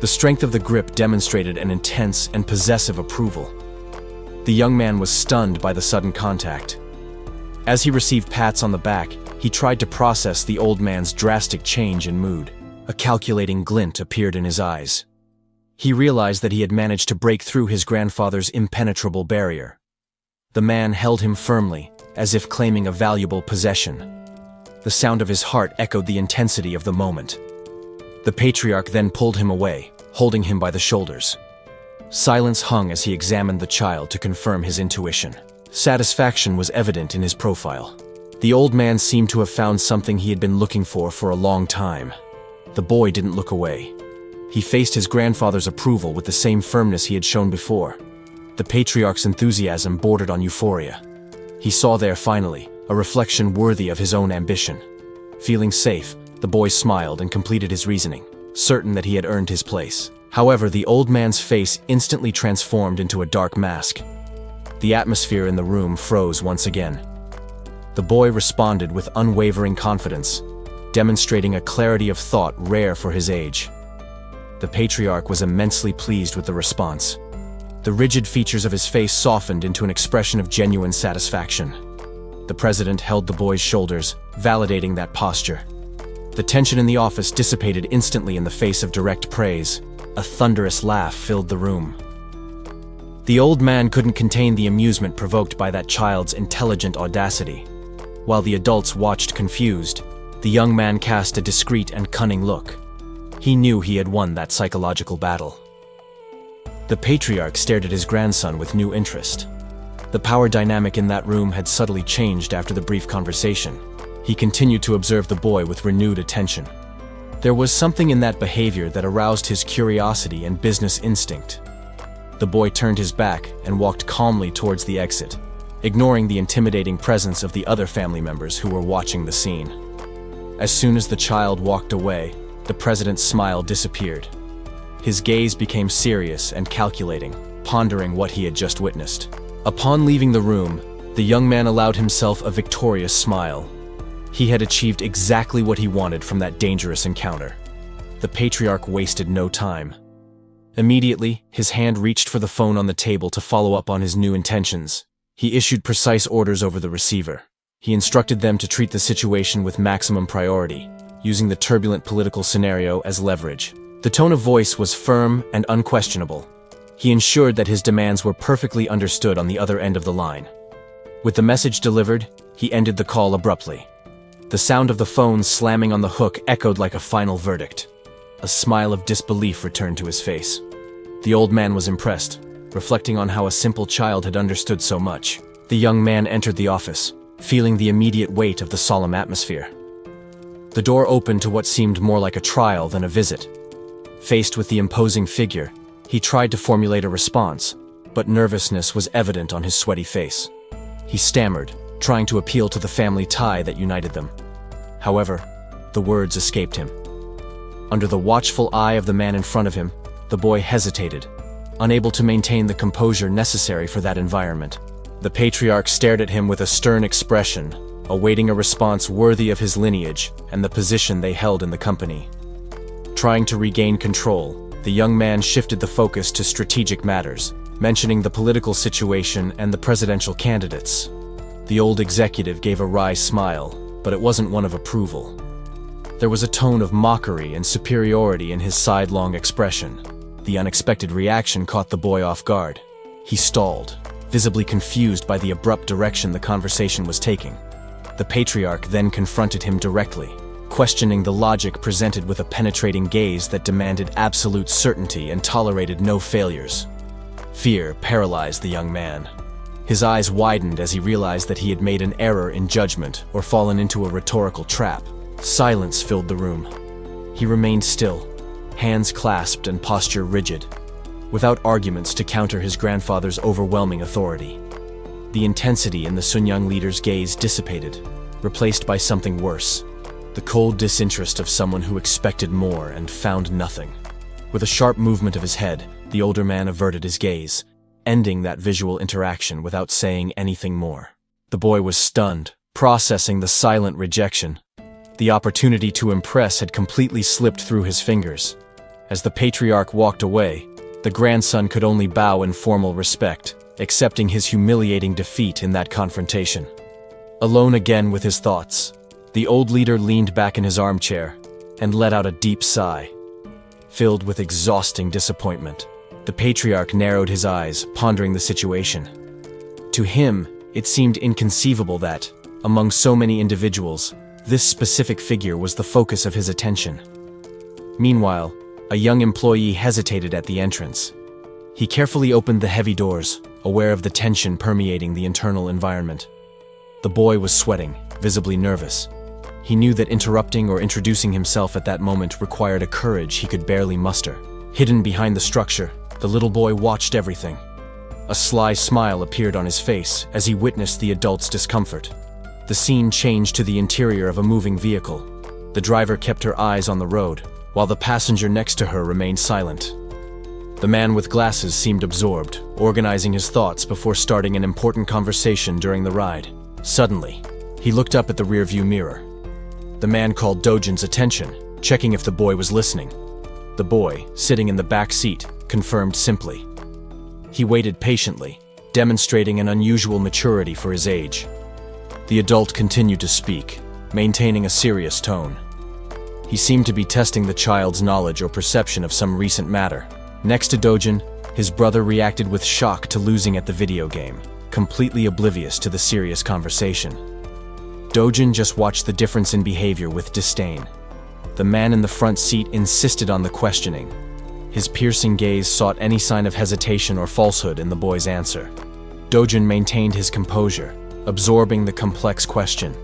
The strength of the grip demonstrated an intense and possessive approval. The young man was stunned by the sudden contact. As he received pats on the back, he tried to process the old man's drastic change in mood. A calculating glint appeared in his eyes. He realized that he had managed to break through his grandfather's impenetrable barrier. The man held him firmly, as if claiming a valuable possession. The sound of his heart echoed the intensity of the moment. The patriarch then pulled him away, holding him by the shoulders. Silence hung as he examined the child to confirm his intuition. Satisfaction was evident in his profile. The old man seemed to have found something he had been looking for a long time. The boy didn't look away. He faced his grandfather's approval with the same firmness he had shown before. The patriarch's enthusiasm bordered on euphoria. He saw there, finally, a reflection worthy of his own ambition. Feeling safe, the boy smiled and completed his reasoning, certain that he had earned his place. However, the old man's face instantly transformed into a dark mask. The atmosphere in the room froze once again. The boy responded with unwavering confidence, demonstrating a clarity of thought rare for his age. The patriarch was immensely pleased with the response. The rigid features of his face softened into an expression of genuine satisfaction. The president held the boy's shoulders, validating that posture. The tension in the office dissipated instantly in the face of direct praise. A thunderous laugh filled the room. The old man couldn't contain the amusement provoked by that child's intelligent audacity. While the adults watched confused, the young man cast a discreet and cunning look. He knew he had won that psychological battle. The patriarch stared at his grandson with new interest. The power dynamic in that room had subtly changed after the brief conversation. He continued to observe the boy with renewed attention. There was something in that behavior that aroused his curiosity and business instinct. The boy turned his back and walked calmly towards the exit, ignoring the intimidating presence of the other family members who were watching the scene. As soon as the child walked away, the president's smile disappeared. His gaze became serious and calculating, pondering what he had just witnessed. Upon leaving the room, the young man allowed himself a victorious smile. He had achieved exactly what he wanted from that dangerous encounter. The patriarch wasted no time. Immediately, his hand reached for the phone on the table to follow up on his new intentions. He issued precise orders over the receiver. He instructed them to treat the situation with maximum priority, using the turbulent political scenario as leverage. The tone of voice was firm and unquestionable. He ensured that his demands were perfectly understood on the other end of the line. With the message delivered, he ended the call abruptly. The sound of the phone slamming on the hook echoed like a final verdict. A smile of disbelief returned to his face. The old man was impressed, reflecting on how a simple child had understood so much. The young man entered the office, feeling the immediate weight of the solemn atmosphere. The door opened to what seemed more like a trial than a visit. Faced with the imposing figure, he tried to formulate a response, but nervousness was evident on his sweaty face. He stammered, trying to appeal to the family tie that united them. However, the words escaped him. Under the watchful eye of the man in front of him, the boy hesitated, unable to maintain the composure necessary for that environment. The patriarch stared at him with a stern expression, awaiting a response worthy of his lineage and the position they held in the company. Trying to regain control, the young man shifted the focus to strategic matters, mentioning the political situation and the presidential candidates. The old executive gave a wry smile, but it wasn't one of approval. There was a tone of mockery and superiority in his sidelong expression. The unexpected reaction caught the boy off guard. He stalled, visibly confused by the abrupt direction the conversation was taking. The patriarch then confronted him directly, questioning the logic presented with a penetrating gaze that demanded absolute certainty and tolerated no failures. Fear paralyzed the young man. His eyes widened as he realized that he had made an error in judgment or fallen into a rhetorical trap. Silence filled the room. He remained still, hands clasped and posture rigid, without arguments to counter his grandfather's overwhelming authority. The intensity in the Sunyang leader's gaze dissipated, replaced by something worse. The cold disinterest of someone who expected more and found nothing. With a sharp movement of his head, the older man averted his gaze, ending that visual interaction without saying anything more. The boy was stunned, processing the silent rejection. The opportunity to impress had completely slipped through his fingers. As the patriarch walked away, the grandson could only bow in formal respect, accepting his humiliating defeat in that confrontation. Alone again with his thoughts, the old leader leaned back in his armchair and let out a deep sigh. Filled with exhausting disappointment, the patriarch narrowed his eyes, pondering the situation. To him, it seemed inconceivable that, among so many individuals, this specific figure was the focus of his attention. Meanwhile, a young employee hesitated at the entrance. He carefully opened the heavy doors, aware of the tension permeating the internal environment. The boy was sweating, visibly nervous. He knew that interrupting or introducing himself at that moment required a courage he could barely muster. Hidden behind the structure, the little boy watched everything. A sly smile appeared on his face as he witnessed the adult's discomfort. The scene changed to the interior of a moving vehicle. The driver kept her eyes on the road, while the passenger next to her remained silent. The man with glasses seemed absorbed, organizing his thoughts before starting an important conversation during the ride. Suddenly, he looked up at the rearview mirror. The man called Dojin's attention, checking if the boy was listening. The boy, sitting in the back seat, confirmed simply. He waited patiently, demonstrating an unusual maturity for his age. The adult continued to speak, maintaining a serious tone. He seemed to be testing the child's knowledge or perception of some recent matter. Next to Dojin, his brother reacted with shock to losing at the video game, completely oblivious to the serious conversation. Dojin just watched the difference in behavior with disdain. The man in the front seat insisted on the questioning. His piercing gaze sought any sign of hesitation or falsehood in the boy's answer. Dojin maintained his composure, absorbing the complex question.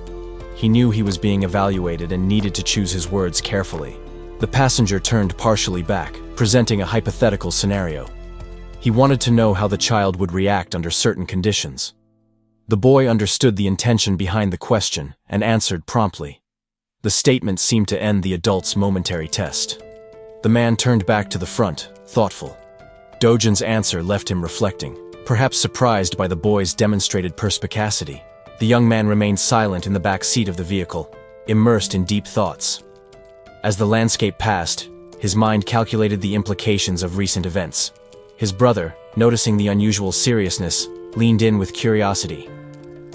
He knew he was being evaluated and needed to choose his words carefully. The passenger turned partially back, presenting a hypothetical scenario. He wanted to know how the child would react under certain conditions. The boy understood the intention behind the question and answered promptly. The statement seemed to end the adult's momentary test. The man turned back to the front, thoughtful. Dojin's answer left him reflecting, perhaps surprised by the boy's demonstrated perspicacity. The young man remained silent in the back seat of the vehicle, immersed in deep thoughts. As the landscape passed, his mind calculated the implications of recent events. His brother, noticing the unusual seriousness, leaned in with curiosity.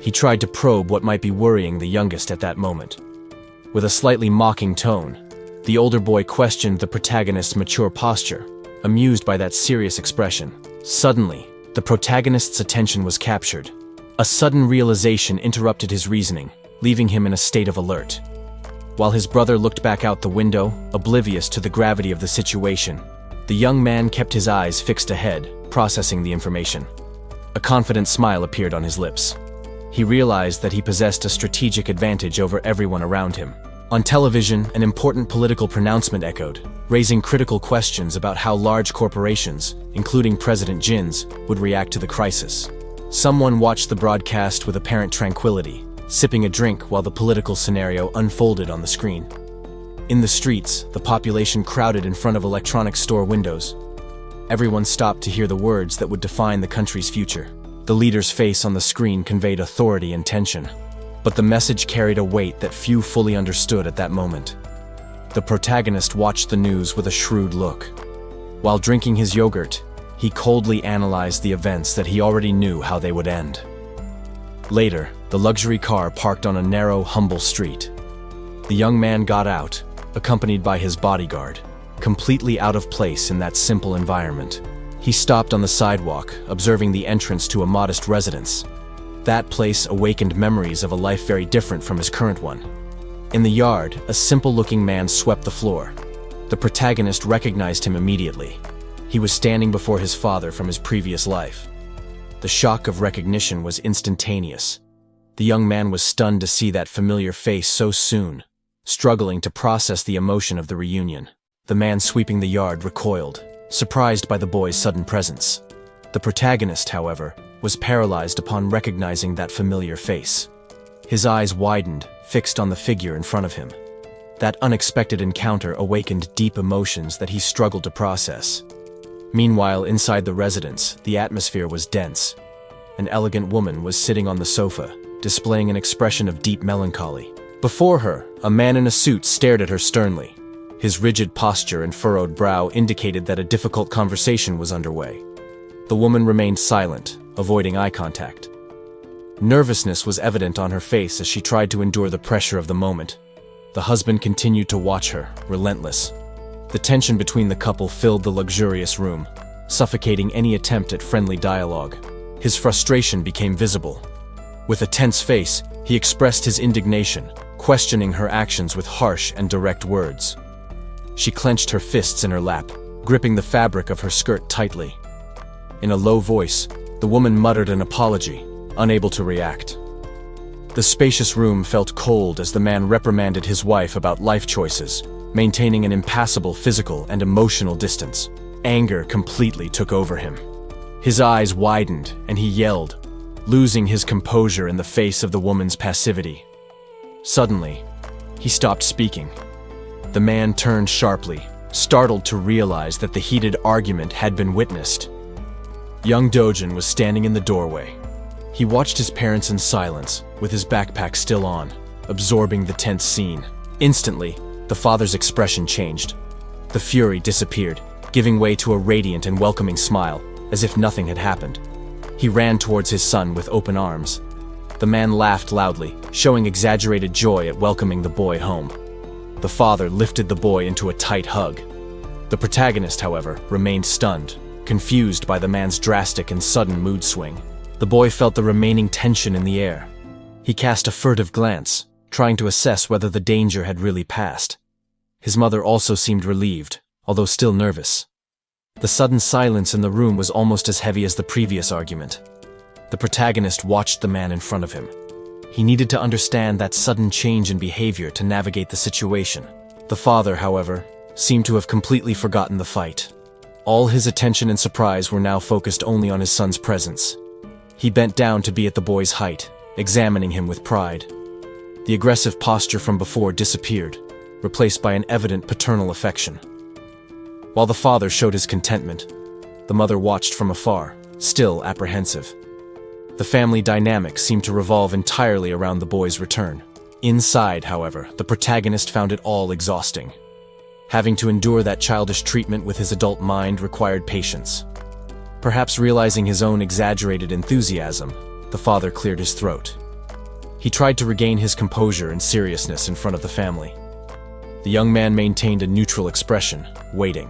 He tried to probe what might be worrying the youngest at that moment. With a slightly mocking tone, the older boy questioned the protagonist's mature posture, amused by that serious expression. Suddenly, the protagonist's attention was captured. A sudden realization interrupted his reasoning, leaving him in a state of alert. While his brother looked back out the window, oblivious to the gravity of the situation, the young man kept his eyes fixed ahead, processing the information. A confident smile appeared on his lips. He realized that he possessed a strategic advantage over everyone around him. On television, an important political pronouncement echoed, raising critical questions about how large corporations, including President Jin's, would react to the crisis. Someone watched the broadcast with apparent tranquility, sipping a drink while the political scenario unfolded on the screen. In the streets, the population crowded in front of electronics store windows. Everyone stopped to hear the words that would define the country's future. The leader's face on the screen conveyed authority and tension, but the message carried a weight that few fully understood at that moment. The protagonist watched the news with a shrewd look. While drinking his yogurt, he coldly analyzed the events that he already knew how they would end. Later, the luxury car parked on a narrow, humble street. The young man got out, accompanied by his bodyguard, completely out of place in that simple environment. He stopped on the sidewalk, observing the entrance to a modest residence. That place awakened memories of a life very different from his current one. In the yard, a simple-looking man swept the floor. The protagonist recognized him immediately. He was standing before his father from his previous life. The shock of recognition was instantaneous. The young man was stunned to see that familiar face so soon, struggling to process the emotion of the reunion. The man sweeping the yard recoiled, surprised by the boy's sudden presence. The protagonist, however, was paralyzed upon recognizing that familiar face. His eyes widened, fixed on the figure in front of him. That unexpected encounter awakened deep emotions that he struggled to process. Meanwhile, inside the residence, the atmosphere was dense. An elegant woman was sitting on the sofa, displaying an expression of deep melancholy. Before her, a man in a suit stared at her sternly. His rigid posture and furrowed brow indicated that a difficult conversation was underway. The woman remained silent, avoiding eye contact. Nervousness was evident on her face as she tried to endure the pressure of the moment. The husband continued to watch her, relentless. The tension between the couple filled the luxurious room, suffocating any attempt at friendly dialogue. His frustration became visible. With a tense face, he expressed his indignation, questioning her actions with harsh and direct words. She clenched her fists in her lap, gripping the fabric of her skirt tightly. In a low voice, the woman muttered an apology, unable to react. The spacious room felt cold as the man reprimanded his wife about life choices, maintaining an impassable physical and emotional distance. Anger completely took over him. His eyes widened, and he yelled, losing his composure in the face of the woman's passivity. Suddenly, he stopped speaking. The man turned sharply, startled to realize that the heated argument had been witnessed. Young Dojin was standing in the doorway. He watched his parents in silence, with his backpack still on, absorbing the tense scene. Instantly, the father's expression changed. The fury disappeared, giving way to a radiant and welcoming smile, as if nothing had happened. He ran towards his son with open arms. The man laughed loudly, showing exaggerated joy at welcoming the boy home. The father lifted the boy into a tight hug. The protagonist, however, remained stunned, confused by the man's drastic and sudden mood swing. The boy felt the remaining tension in the air. He cast a furtive glance, trying to assess whether the danger had really passed. His mother also seemed relieved, although still nervous. The sudden silence in the room was almost as heavy as the previous argument. The protagonist watched the man in front of him. He needed to understand that sudden change in behavior to navigate the situation. The father, however, seemed to have completely forgotten the fight. All his attention and surprise were now focused only on his son's presence. He bent down to be at the boy's height, examining him with pride. The aggressive posture from before disappeared, replaced by an evident paternal affection. While the father showed his contentment, the mother watched from afar, still apprehensive. The family dynamic seemed to revolve entirely around the boy's return. Inside, however, the protagonist found it all exhausting. Having to endure that childish treatment with his adult mind required patience. Perhaps realizing his own exaggerated enthusiasm, the father cleared his throat. He tried to regain his composure and seriousness in front of the family. The young man maintained a neutral expression, waiting.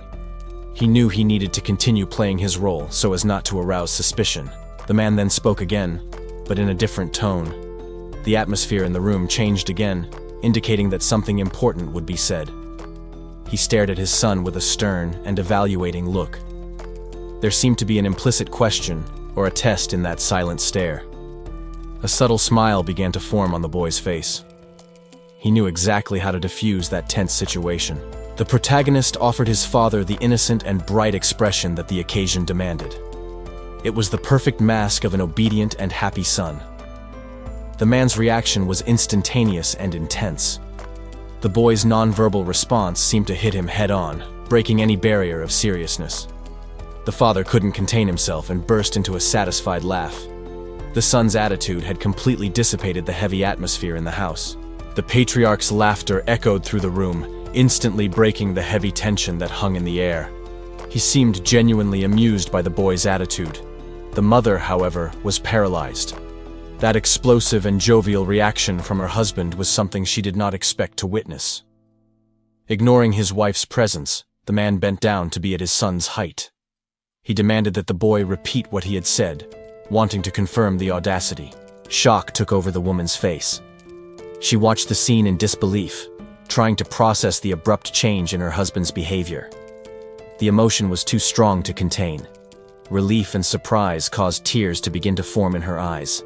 He knew he needed to continue playing his role so as not to arouse suspicion. The man then spoke again, but in a different tone. The atmosphere in the room changed again, indicating that something important would be said. He stared at his son with a stern and evaluating look. There seemed to be an implicit question or a test in that silent stare. A subtle smile began to form on the boy's face. He knew exactly how to diffuse that tense situation. The protagonist offered his father the innocent and bright expression that the occasion demanded. It was the perfect mask of an obedient and happy son. The man's reaction was instantaneous and intense. The boy's nonverbal response seemed to hit him head-on, breaking any barrier of seriousness. The father couldn't contain himself and burst into a satisfied laugh. The son's attitude had completely dissipated the heavy atmosphere in the house. The patriarch's laughter echoed through the room, instantly breaking the heavy tension that hung in the air. He seemed genuinely amused by the boy's attitude. The mother, however, was paralyzed. That explosive and jovial reaction from her husband was something she did not expect to witness. Ignoring his wife's presence, the man bent down to be at his son's height. He demanded that the boy repeat what he had said, wanting to confirm the audacity. Shock took over the woman's face. She watched the scene in disbelief, trying to process the abrupt change in her husband's behavior. The emotion was too strong to contain. Relief and surprise caused tears to begin to form in her eyes.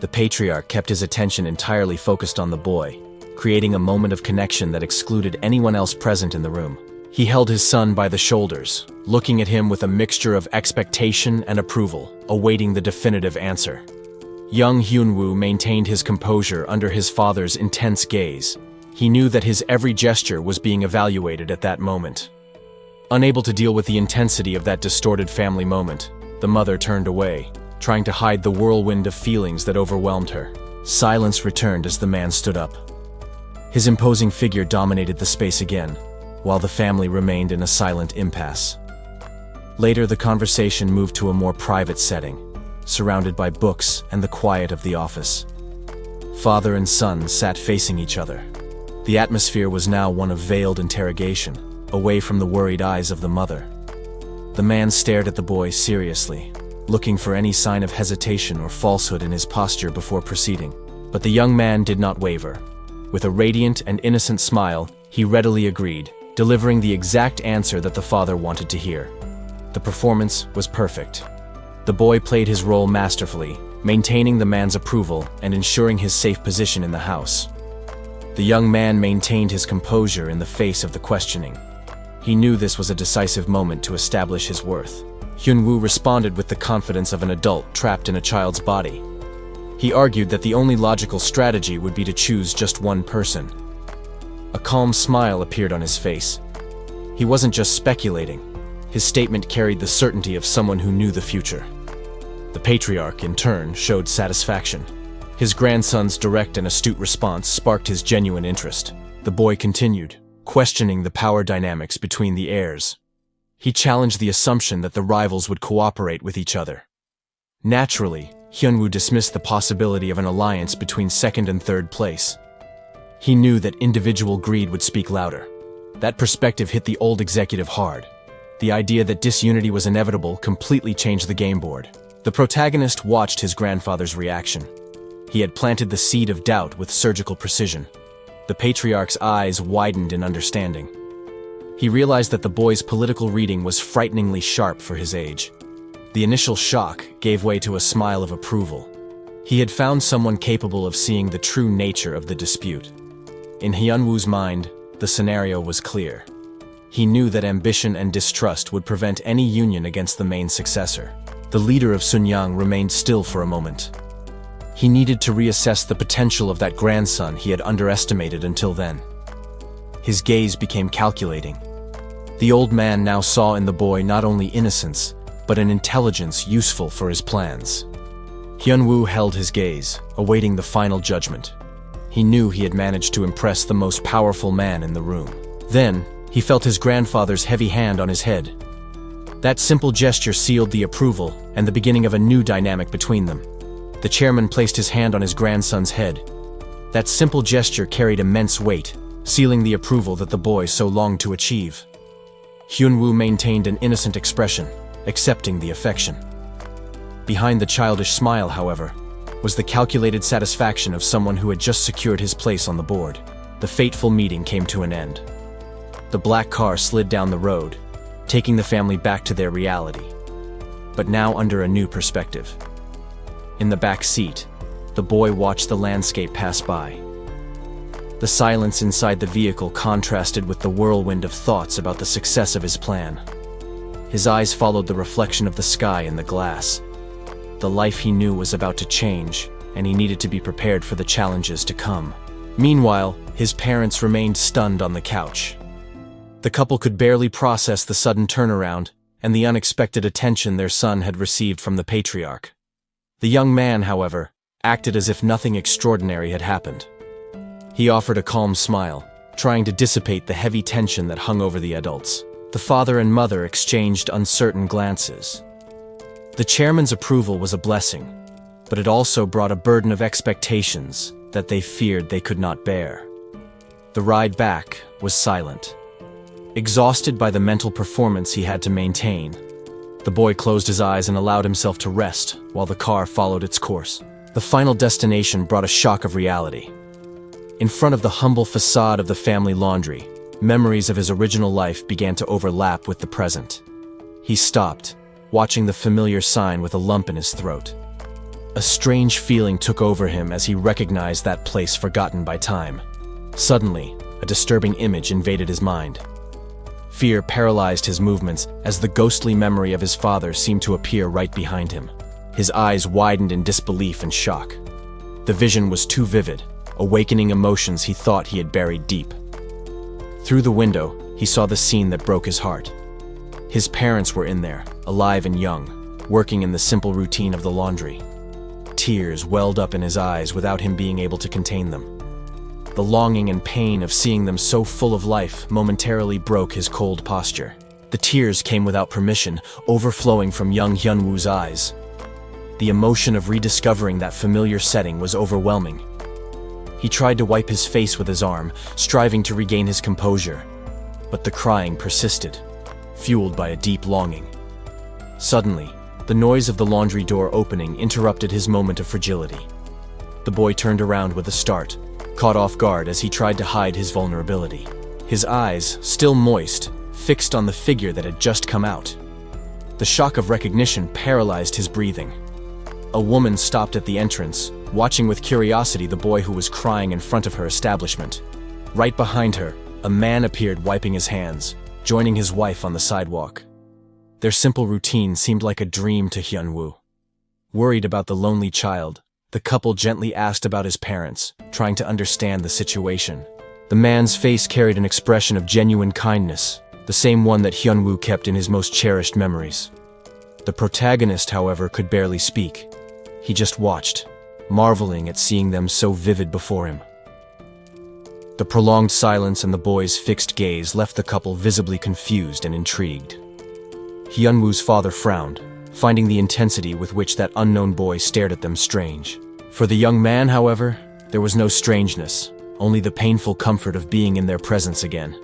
The patriarch kept his attention entirely focused on the boy, creating a moment of connection that excluded anyone else present in the room. He held his son by the shoulders, looking at him with a mixture of expectation and approval, awaiting the definitive answer. Young Hyunwoo maintained his composure under his father's intense gaze. He knew that his every gesture was being evaluated at that moment. Unable to deal with the intensity of that distorted family moment, the mother turned away, trying to hide the whirlwind of feelings that overwhelmed her. Silence returned as the man stood up. His imposing figure dominated the space again, while the family remained in a silent impasse. Later, the conversation moved to a more private setting, surrounded by books and the quiet of the office. Father and son sat facing each other. The atmosphere was now one of veiled interrogation, away from the worried eyes of the mother. The man stared at the boy seriously, looking for any sign of hesitation or falsehood in his posture before proceeding. But the young man did not waver. With a radiant and innocent smile, he readily agreed, delivering the exact answer that the father wanted to hear. The performance was perfect. The boy played his role masterfully, maintaining the man's approval and ensuring his safe position in the house. The young man maintained his composure in the face of the questioning. He knew this was a decisive moment to establish his worth. Hyunwoo responded with the confidence of an adult trapped in a child's body. He argued that the only logical strategy would be to choose just one person. A calm smile appeared on his face. He wasn't just speculating. His statement carried the certainty of someone who knew the future. The patriarch, in turn, showed satisfaction. His grandson's direct and astute response sparked his genuine interest. The boy continued, questioning the power dynamics between the heirs. He challenged the assumption that the rivals would cooperate with each other. Naturally, Hyunwoo dismissed the possibility of an alliance between second and third place. He knew that individual greed would speak louder. That perspective hit the old executive hard. The idea that disunity was inevitable completely changed the game board. The protagonist watched his grandfather's reaction. He had planted the seed of doubt with surgical precision. The patriarch's eyes widened in understanding. He realized that the boy's political reading was frighteningly sharp for his age. The initial shock gave way to a smile of approval. He had found someone capable of seeing the true nature of the dispute. In Hyunwoo's mind, the scenario was clear. He knew that ambition and distrust would prevent any union against the main successor. The leader of Sunyang remained still for a moment. He needed to reassess the potential of that grandson he had underestimated until then. His gaze became calculating. The old man now saw in the boy not only innocence, but an intelligence useful for his plans. Hyunwoo held his gaze, awaiting the final judgment. He knew he had managed to impress the most powerful man in the room. Then, he felt his grandfather's heavy hand on his head. That simple gesture sealed the approval and the beginning of a new dynamic between them. The chairman placed his hand on his grandson's head. That simple gesture carried immense weight, sealing the approval that the boy so longed to achieve. Hyunwoo maintained an innocent expression, accepting the affection. Behind the childish smile, however, was the calculated satisfaction of someone who had just secured his place on the board. The fateful meeting came to an end. The black car slid down the road, taking the family back to their reality, but now under a new perspective. In the back seat, the boy watched the landscape pass by. The silence inside the vehicle contrasted with the whirlwind of thoughts about the success of his plan. His eyes followed the reflection of the sky in the glass. The life he knew was about to change, and he needed to be prepared for the challenges to come. Meanwhile, his parents remained stunned on the couch. The couple could barely process the sudden turnaround and the unexpected attention their son had received from the patriarch. The young man, however, acted as if nothing extraordinary had happened. He offered a calm smile, trying to dissipate the heavy tension that hung over the adults. The father and mother exchanged uncertain glances. The chairman's approval was a blessing, but it also brought a burden of expectations that they feared they could not bear. The ride back was silent. Exhausted by the mental performance he had to maintain, the boy closed his eyes and allowed himself to rest while the car followed its course. The final destination brought a shock of reality. In front of the humble facade of the family laundry, memories of his original life began to overlap with the present. He stopped, watching the familiar sign with a lump in his throat. A strange feeling took over him as he recognized that place forgotten by time. Suddenly, a disturbing image invaded his mind. Fear paralyzed his movements as the ghostly memory of his father seemed to appear right behind him. His eyes widened in disbelief and shock. The vision was too vivid, awakening emotions he thought he had buried deep. Through the window, he saw the scene that broke his heart. His parents were in there, alive and young, working in the simple routine of the laundry. Tears welled up in his eyes without him being able to contain them. The longing and pain of seeing them so full of life momentarily broke his cold posture. The tears came without permission, overflowing from young Hyunwoo's eyes. The emotion of rediscovering that familiar setting was overwhelming. He tried to wipe his face with his arm, striving to regain his composure, but the crying persisted, fueled by a deep longing. Suddenly, the noise of the laundry door opening interrupted his moment of fragility. The boy turned around with a start, caught off guard as he tried to hide his vulnerability. His eyes, still moist, fixed on the figure that had just come out. The shock of recognition paralyzed his breathing. A woman stopped at the entrance, watching with curiosity the boy who was crying in front of her establishment. Right behind her, a man appeared wiping his hands, joining his wife on the sidewalk. Their simple routine seemed like a dream to Hyunwoo. Worried about the lonely child, the couple gently asked about his parents, trying to understand the situation. The man's face carried an expression of genuine kindness, the same one that Hyunwoo kept in his most cherished memories. The protagonist, however, could barely speak. He just watched, marveling at seeing them so vivid before him. The prolonged silence and the boy's fixed gaze left the couple visibly confused and intrigued. Hyunwoo's father frowned, finding the intensity with which that unknown boy stared at them strange. For the young man, however, there was no strangeness, only the painful comfort of being in their presence again.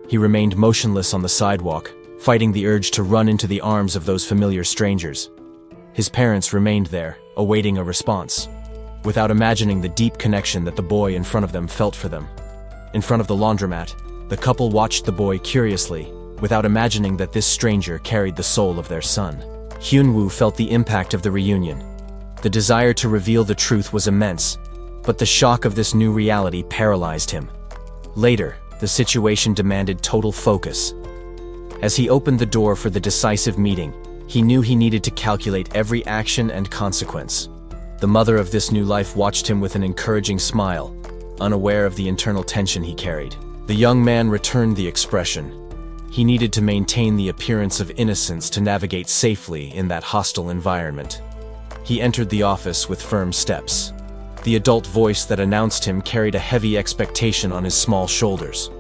He remained motionless on the sidewalk, fighting the urge to run into the arms of those familiar strangers. His parents remained there, awaiting a response, without imagining the deep connection that the boy in front of them felt for them. In front of the laundromat, the couple watched the boy curiously, without imagining that this stranger carried the soul of their son. Hyunwoo felt the impact of the reunion. The desire to reveal the truth was immense, but the shock of this new reality paralyzed him. Later, the situation demanded total focus. As he opened the door for the decisive meeting, he knew he needed to calculate every action and consequence. The mother of this new life watched him with an encouraging smile, unaware of the internal tension he carried. The young man returned the expression. He needed to maintain the appearance of innocence to navigate safely in that hostile environment. He entered the office with firm steps. The adult voice that announced him carried a heavy expectation on his small shoulders.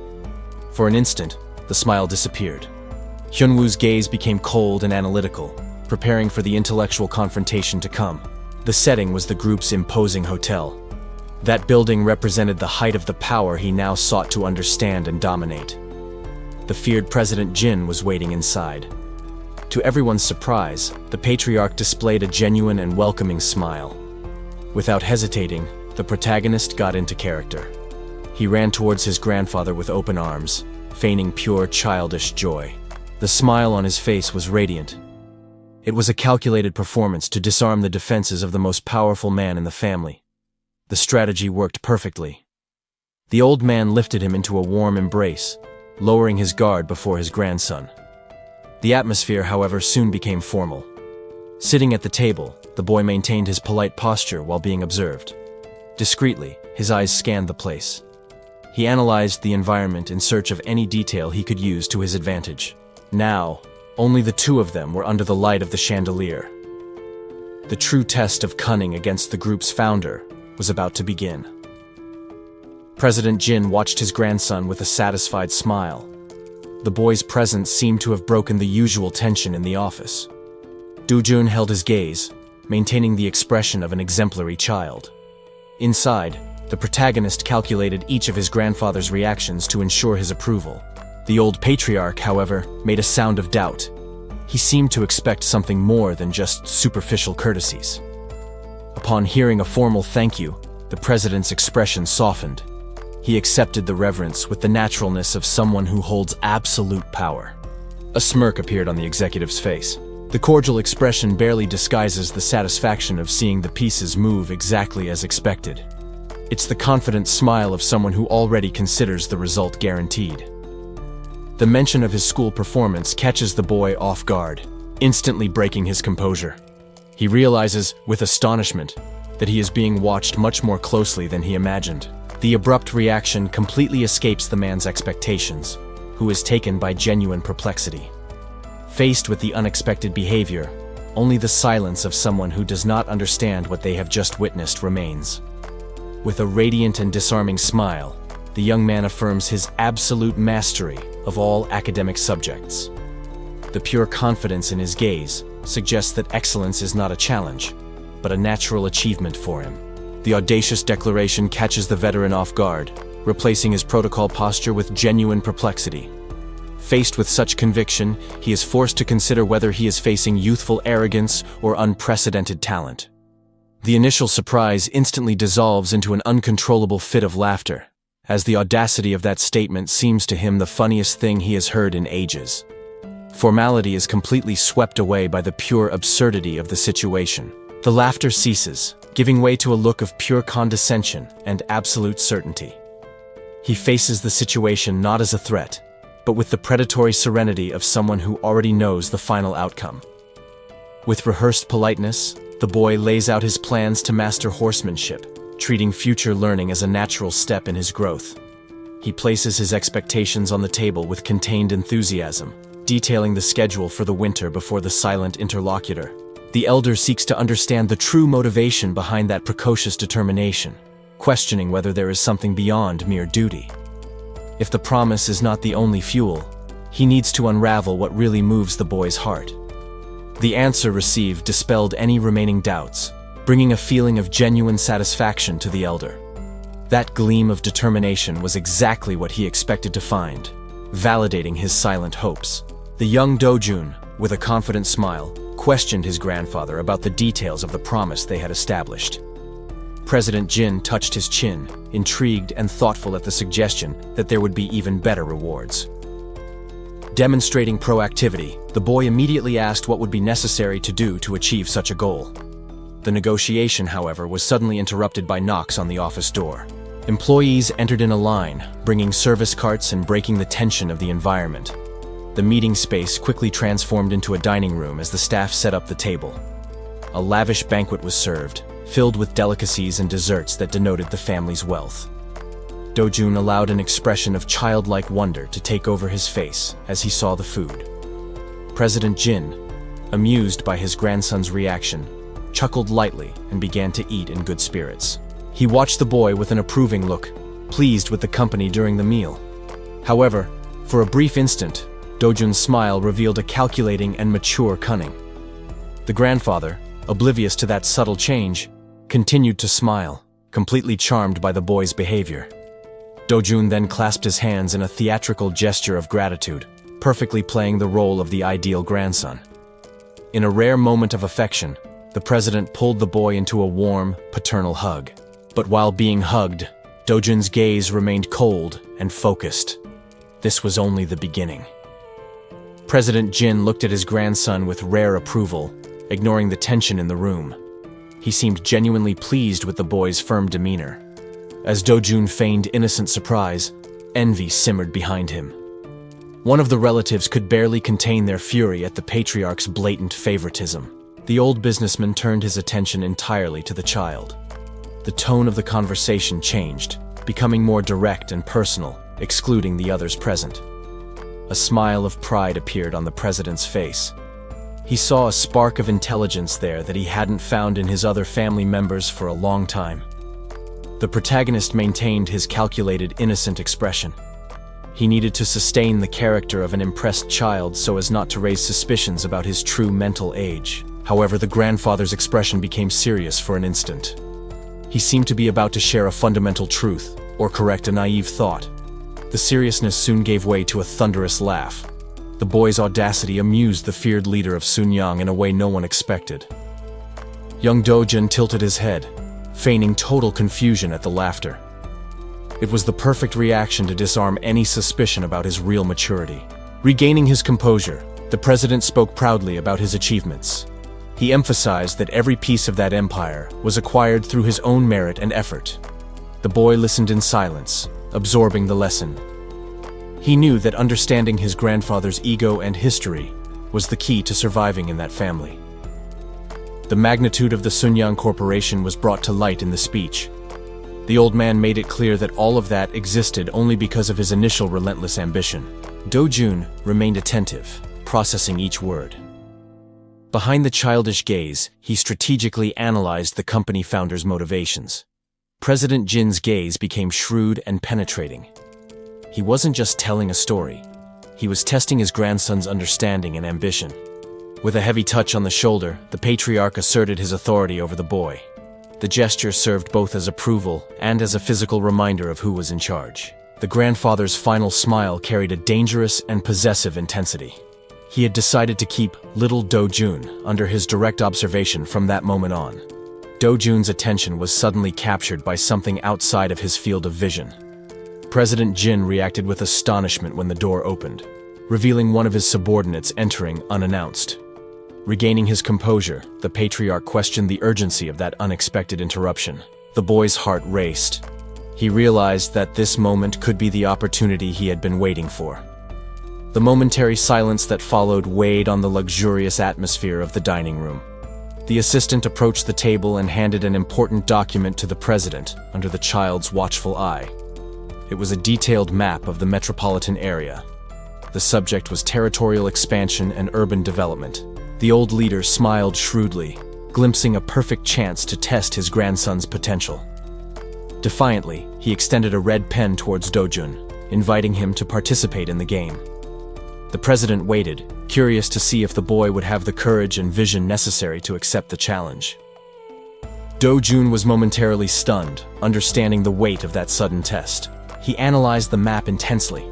For an instant, the smile disappeared. Hyunwoo's gaze became cold and analytical, preparing for the intellectual confrontation to come. The setting was the group's imposing hotel. That building represented the height of the power he now sought to understand and dominate. The feared President Jin was waiting inside. To everyone's surprise, the patriarch displayed a genuine and welcoming smile. Without hesitating, the protagonist got into character. He ran towards his grandfather with open arms, feigning pure childish joy. The smile on his face was radiant. It was a calculated performance to disarm the defenses of the most powerful man in the family. The strategy worked perfectly. The old man lifted him into a warm embrace, lowering his guard before his grandson. The atmosphere, however, soon became formal. Sitting at the table, the boy maintained his polite posture while being observed. Discreetly, his eyes scanned the place. He analyzed the environment in search of any detail he could use to his advantage. Now, only the two of them were under the light of the chandelier. The true test of cunning against the group's founder was about to begin. President Jin watched his grandson with a satisfied smile. The boy's presence seemed to have broken the usual tension in the office. Doo-jun held his gaze, maintaining the expression of an exemplary child. Inside, the protagonist calculated each of his grandfather's reactions to ensure his approval. The old patriarch, however, made a sound of doubt. He seemed to expect something more than just superficial courtesies. Upon hearing a formal thank you, the president's expression softened. He accepted the reverence with the naturalness of someone who holds absolute power. A smirk appeared on the executive's face. The cordial expression barely disguises the satisfaction of seeing the pieces move exactly as expected. It's the confident smile of someone who already considers the result guaranteed. The mention of his school performance catches the boy off guard, instantly breaking his composure. He realizes, with astonishment, that he is being watched much more closely than he imagined. The abrupt reaction completely escapes the man's expectations, who is taken by genuine perplexity. Faced with the unexpected behavior, only the silence of someone who does not understand what they have just witnessed remains. With a radiant and disarming smile, the young man affirms his absolute mastery of all academic subjects. The pure confidence in his gaze suggests that excellence is not a challenge, but a natural achievement for him. The audacious declaration catches the veteran off guard, replacing his protocol posture with genuine perplexity. Faced with such conviction, he is forced to consider whether he is facing youthful arrogance or unprecedented talent. The initial surprise instantly dissolves into an uncontrollable fit of laughter, as the audacity of that statement seems to him the funniest thing he has heard in ages. Formality is completely swept away by the pure absurdity of the situation. The laughter ceases, giving way to a look of pure condescension and absolute certainty. He faces the situation not as a threat, but with the predatory serenity of someone who already knows the final outcome. With rehearsed politeness, the boy lays out his plans to master horsemanship, treating future learning as a natural step in his growth. He places his expectations on the table with contained enthusiasm, detailing the schedule for the winter before the silent interlocutor. The elder seeks to understand the true motivation behind that precocious determination, questioning whether there is something beyond mere duty. If the promise is not the only fuel, he needs to unravel what really moves the boy's heart. The answer received dispelled any remaining doubts, bringing a feeling of genuine satisfaction to the elder. That gleam of determination was exactly what he expected to find, validating his silent hopes. The young Dojun, with a confident smile, questioned his grandfather about the details of the promise they had established. President Jin touched his chin, intrigued and thoughtful at the suggestion that there would be even better rewards. Demonstrating proactivity, the boy immediately asked what would be necessary to do to achieve such a goal. The negotiation, however, was suddenly interrupted by knocks on the office door. Employees entered in a line, bringing service carts and breaking the tension of the environment. The meeting space quickly transformed into a dining room as the staff set up the table. A lavish banquet was served, filled with delicacies and desserts that denoted the family's wealth. Dojun allowed an expression of childlike wonder to take over his face as he saw the food. President Jin, amused by his grandson's reaction, chuckled lightly and began to eat in good spirits. He watched the boy with an approving look, pleased with the company during the meal. However, for a brief instant, Dojun's smile revealed a calculating and mature cunning. The grandfather, oblivious to that subtle change, continued to smile, completely charmed by the boy's behavior. Dojun then clasped his hands in a theatrical gesture of gratitude, perfectly playing the role of the ideal grandson. In a rare moment of affection, the president pulled the boy into a warm, paternal hug. But while being hugged, Dojun's gaze remained cold and focused. This was only the beginning. President Jin looked at his grandson with rare approval, ignoring the tension in the room. He seemed genuinely pleased with the boy's firm demeanor. As Dojun feigned innocent surprise, envy simmered behind him. One of the relatives could barely contain their fury at the patriarch's blatant favoritism. The old businessman turned his attention entirely to the child. The tone of the conversation changed, becoming more direct and personal, excluding the others present. A smile of pride appeared on the president's face. He saw a spark of intelligence there that he hadn't found in his other family members for a long time. The protagonist maintained his calculated, innocent expression. He needed to sustain the character of an impressed child so as not to raise suspicions about his true mental age. However, the grandfather's expression became serious for an instant. He seemed to be about to share a fundamental truth, or correct a naive thought. The seriousness soon gave way to a thunderous laugh. The boy's audacity amused the feared leader of Sunyang in a way no one expected. Young Dojun tilted his head, feigning total confusion at the laughter. It was the perfect reaction to disarm any suspicion about his real maturity. Regaining his composure, the president spoke proudly about his achievements. He emphasized that every piece of that empire was acquired through his own merit and effort. The boy listened in silence, absorbing the lesson. He knew that understanding his grandfather's ego and history was the key to surviving in that family. The magnitude of the Sunyang Corporation was brought to light in the speech. The old man made it clear that all of that existed only because of his initial relentless ambition. Dojun remained attentive, processing each word. Behind the childish gaze, he strategically analyzed the company founder's motivations. President Jin's gaze became shrewd and penetrating. He wasn't just telling a story. He was testing his grandson's understanding and ambition. With a heavy touch on the shoulder, the patriarch asserted his authority over the boy. The gesture served both as approval and as a physical reminder of who was in charge. The grandfather's final smile carried a dangerous and possessive intensity. He had decided to keep little Dojun under his direct observation from that moment on. Dojun's attention was suddenly captured by something outside of his field of vision. President Jin reacted with astonishment when the door opened, revealing one of his subordinates entering unannounced. Regaining his composure, the patriarch questioned the urgency of that unexpected interruption. The boy's heart raced. He realized that this moment could be the opportunity he had been waiting for. The momentary silence that followed weighed on the luxurious atmosphere of the dining room. The assistant approached the table and handed an important document to the president under the child's watchful eye. It was a detailed map of the metropolitan area. The subject was territorial expansion and urban development. The old leader smiled shrewdly, glimpsing a perfect chance to test his grandson's potential. Defiantly, he extended a red pen towards Dojun, inviting him to participate in the game. The president waited, curious to see if the boy would have the courage and vision necessary to accept the challenge. Dojun was momentarily stunned, understanding the weight of that sudden test. He analyzed the map intensely.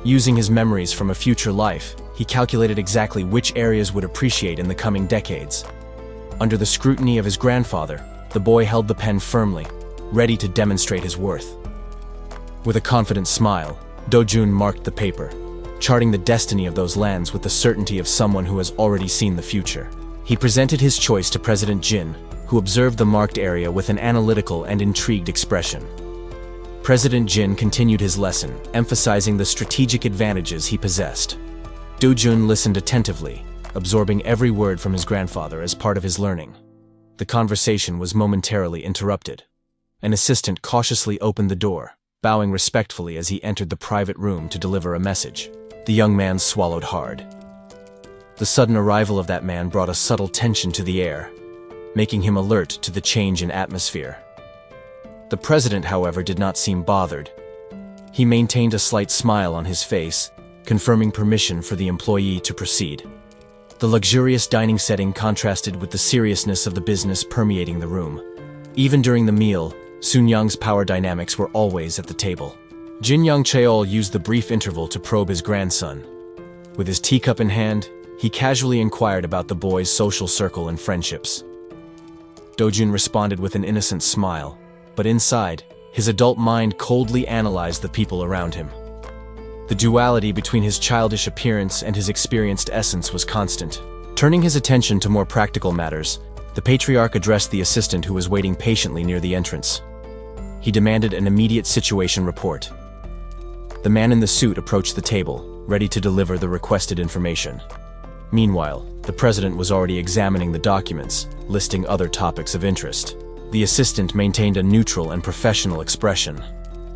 Using his memories from a future life, he calculated exactly which areas would appreciate in the coming decades. Under the scrutiny of his grandfather, the boy held the pen firmly, ready to demonstrate his worth. With a confident smile, Dojun marked the paper, charting the destiny of those lands with the certainty of someone who has already seen the future. He presented his choice to President Jin, who observed the marked area with an analytical and intrigued expression. President Jin continued his lesson, emphasizing the strategic advantages he possessed. Dojun listened attentively, absorbing every word from his grandfather as part of his learning. The conversation was momentarily interrupted. An assistant cautiously opened the door, bowing respectfully as he entered the private room to deliver a message. The young man swallowed hard. The sudden arrival of that man brought a subtle tension to the air, making him alert to the change in atmosphere. The president, however, did not seem bothered. He maintained a slight smile on his face, confirming permission for the employee to proceed. The luxurious dining setting contrasted with the seriousness of the business permeating the room. Even during the meal, Sun Yang's power dynamics were always at the table. Jin Young Chaebol used the brief interval to probe his grandson. With his teacup in hand, he casually inquired about the boy's social circle and friendships. Dojun responded with an innocent smile, but inside, his adult mind coldly analyzed the people around him. The duality between his childish appearance and his experienced essence was constant. Turning his attention to more practical matters, the patriarch addressed the assistant who was waiting patiently near the entrance. He demanded an immediate situation report. The man in the suit approached the table, ready to deliver the requested information. Meanwhile, the president was already examining the documents, listing other topics of interest. The assistant maintained a neutral and professional expression.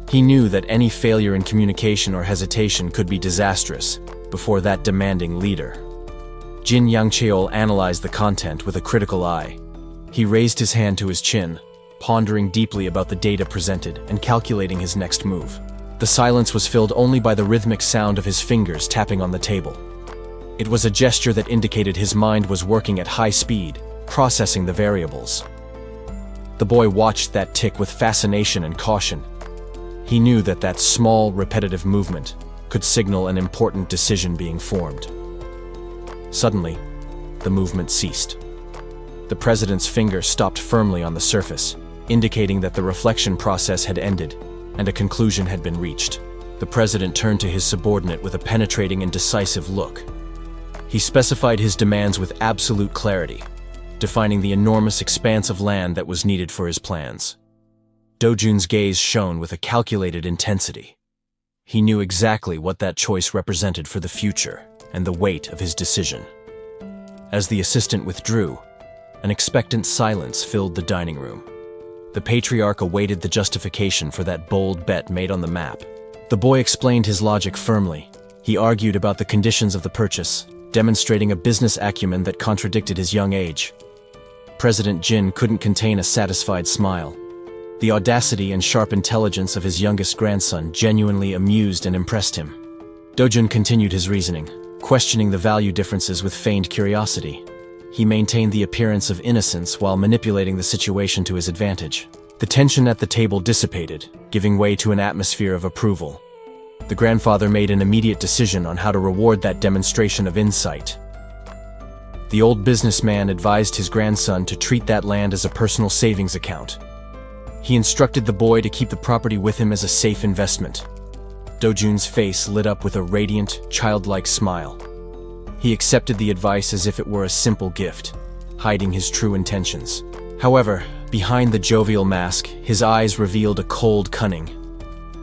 He knew that any failure in communication or hesitation could be disastrous before that demanding leader. Jin Yang Chaebol analyzed the content with a critical eye. He raised his hand to his chin, pondering deeply about the data presented and calculating his next move. The silence was filled only by the rhythmic sound of his fingers tapping on the table. It was a gesture that indicated his mind was working at high speed, processing the variables. The boy watched that tick with fascination and caution. He knew that that small, repetitive movement could signal an important decision being formed. Suddenly, the movement ceased. The president's finger stopped firmly on the surface, indicating that the reflection process had ended and a conclusion had been reached. The president turned to his subordinate with a penetrating and decisive look. He specified his demands with absolute clarity, defining the enormous expanse of land that was needed for his plans. Dojun's gaze shone with a calculated intensity. He knew exactly what that choice represented for the future and the weight of his decision. As the assistant withdrew, an expectant silence filled the dining room. The patriarch awaited the justification for that bold bet made on the map. The boy explained his logic firmly. He argued about the conditions of the purchase, demonstrating a business acumen that contradicted his young age. President Jin couldn't contain a satisfied smile. The audacity and sharp intelligence of his youngest grandson genuinely amused and impressed him. Dojun continued his reasoning, questioning the value differences with feigned curiosity. He maintained the appearance of innocence while manipulating the situation to his advantage. The tension at the table dissipated, giving way to an atmosphere of approval. The grandfather made an immediate decision on how to reward that demonstration of insight. The old businessman advised his grandson to treat that land as a personal savings account. He instructed the boy to keep the property with him as a safe investment. Dojun's face lit up with a radiant, childlike smile. He accepted the advice as if it were a simple gift, hiding his true intentions. However, behind the jovial mask, his eyes revealed a cold cunning.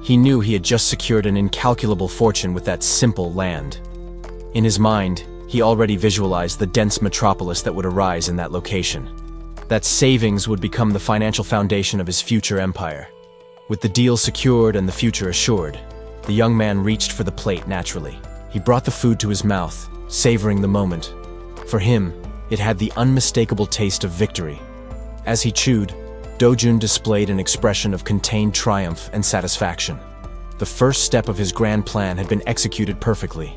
He knew he had just secured an incalculable fortune with that simple land. In his mind, he already visualized the dense metropolis that would arise in that location. That savings would become the financial foundation of his future empire. With the deal secured and the future assured, the young man reached for the plate naturally. He brought the food to his mouth, savoring the moment. For him, it had the unmistakable taste of victory. As he chewed, Dojun displayed an expression of contained triumph and satisfaction. The first step of his grand plan had been executed perfectly.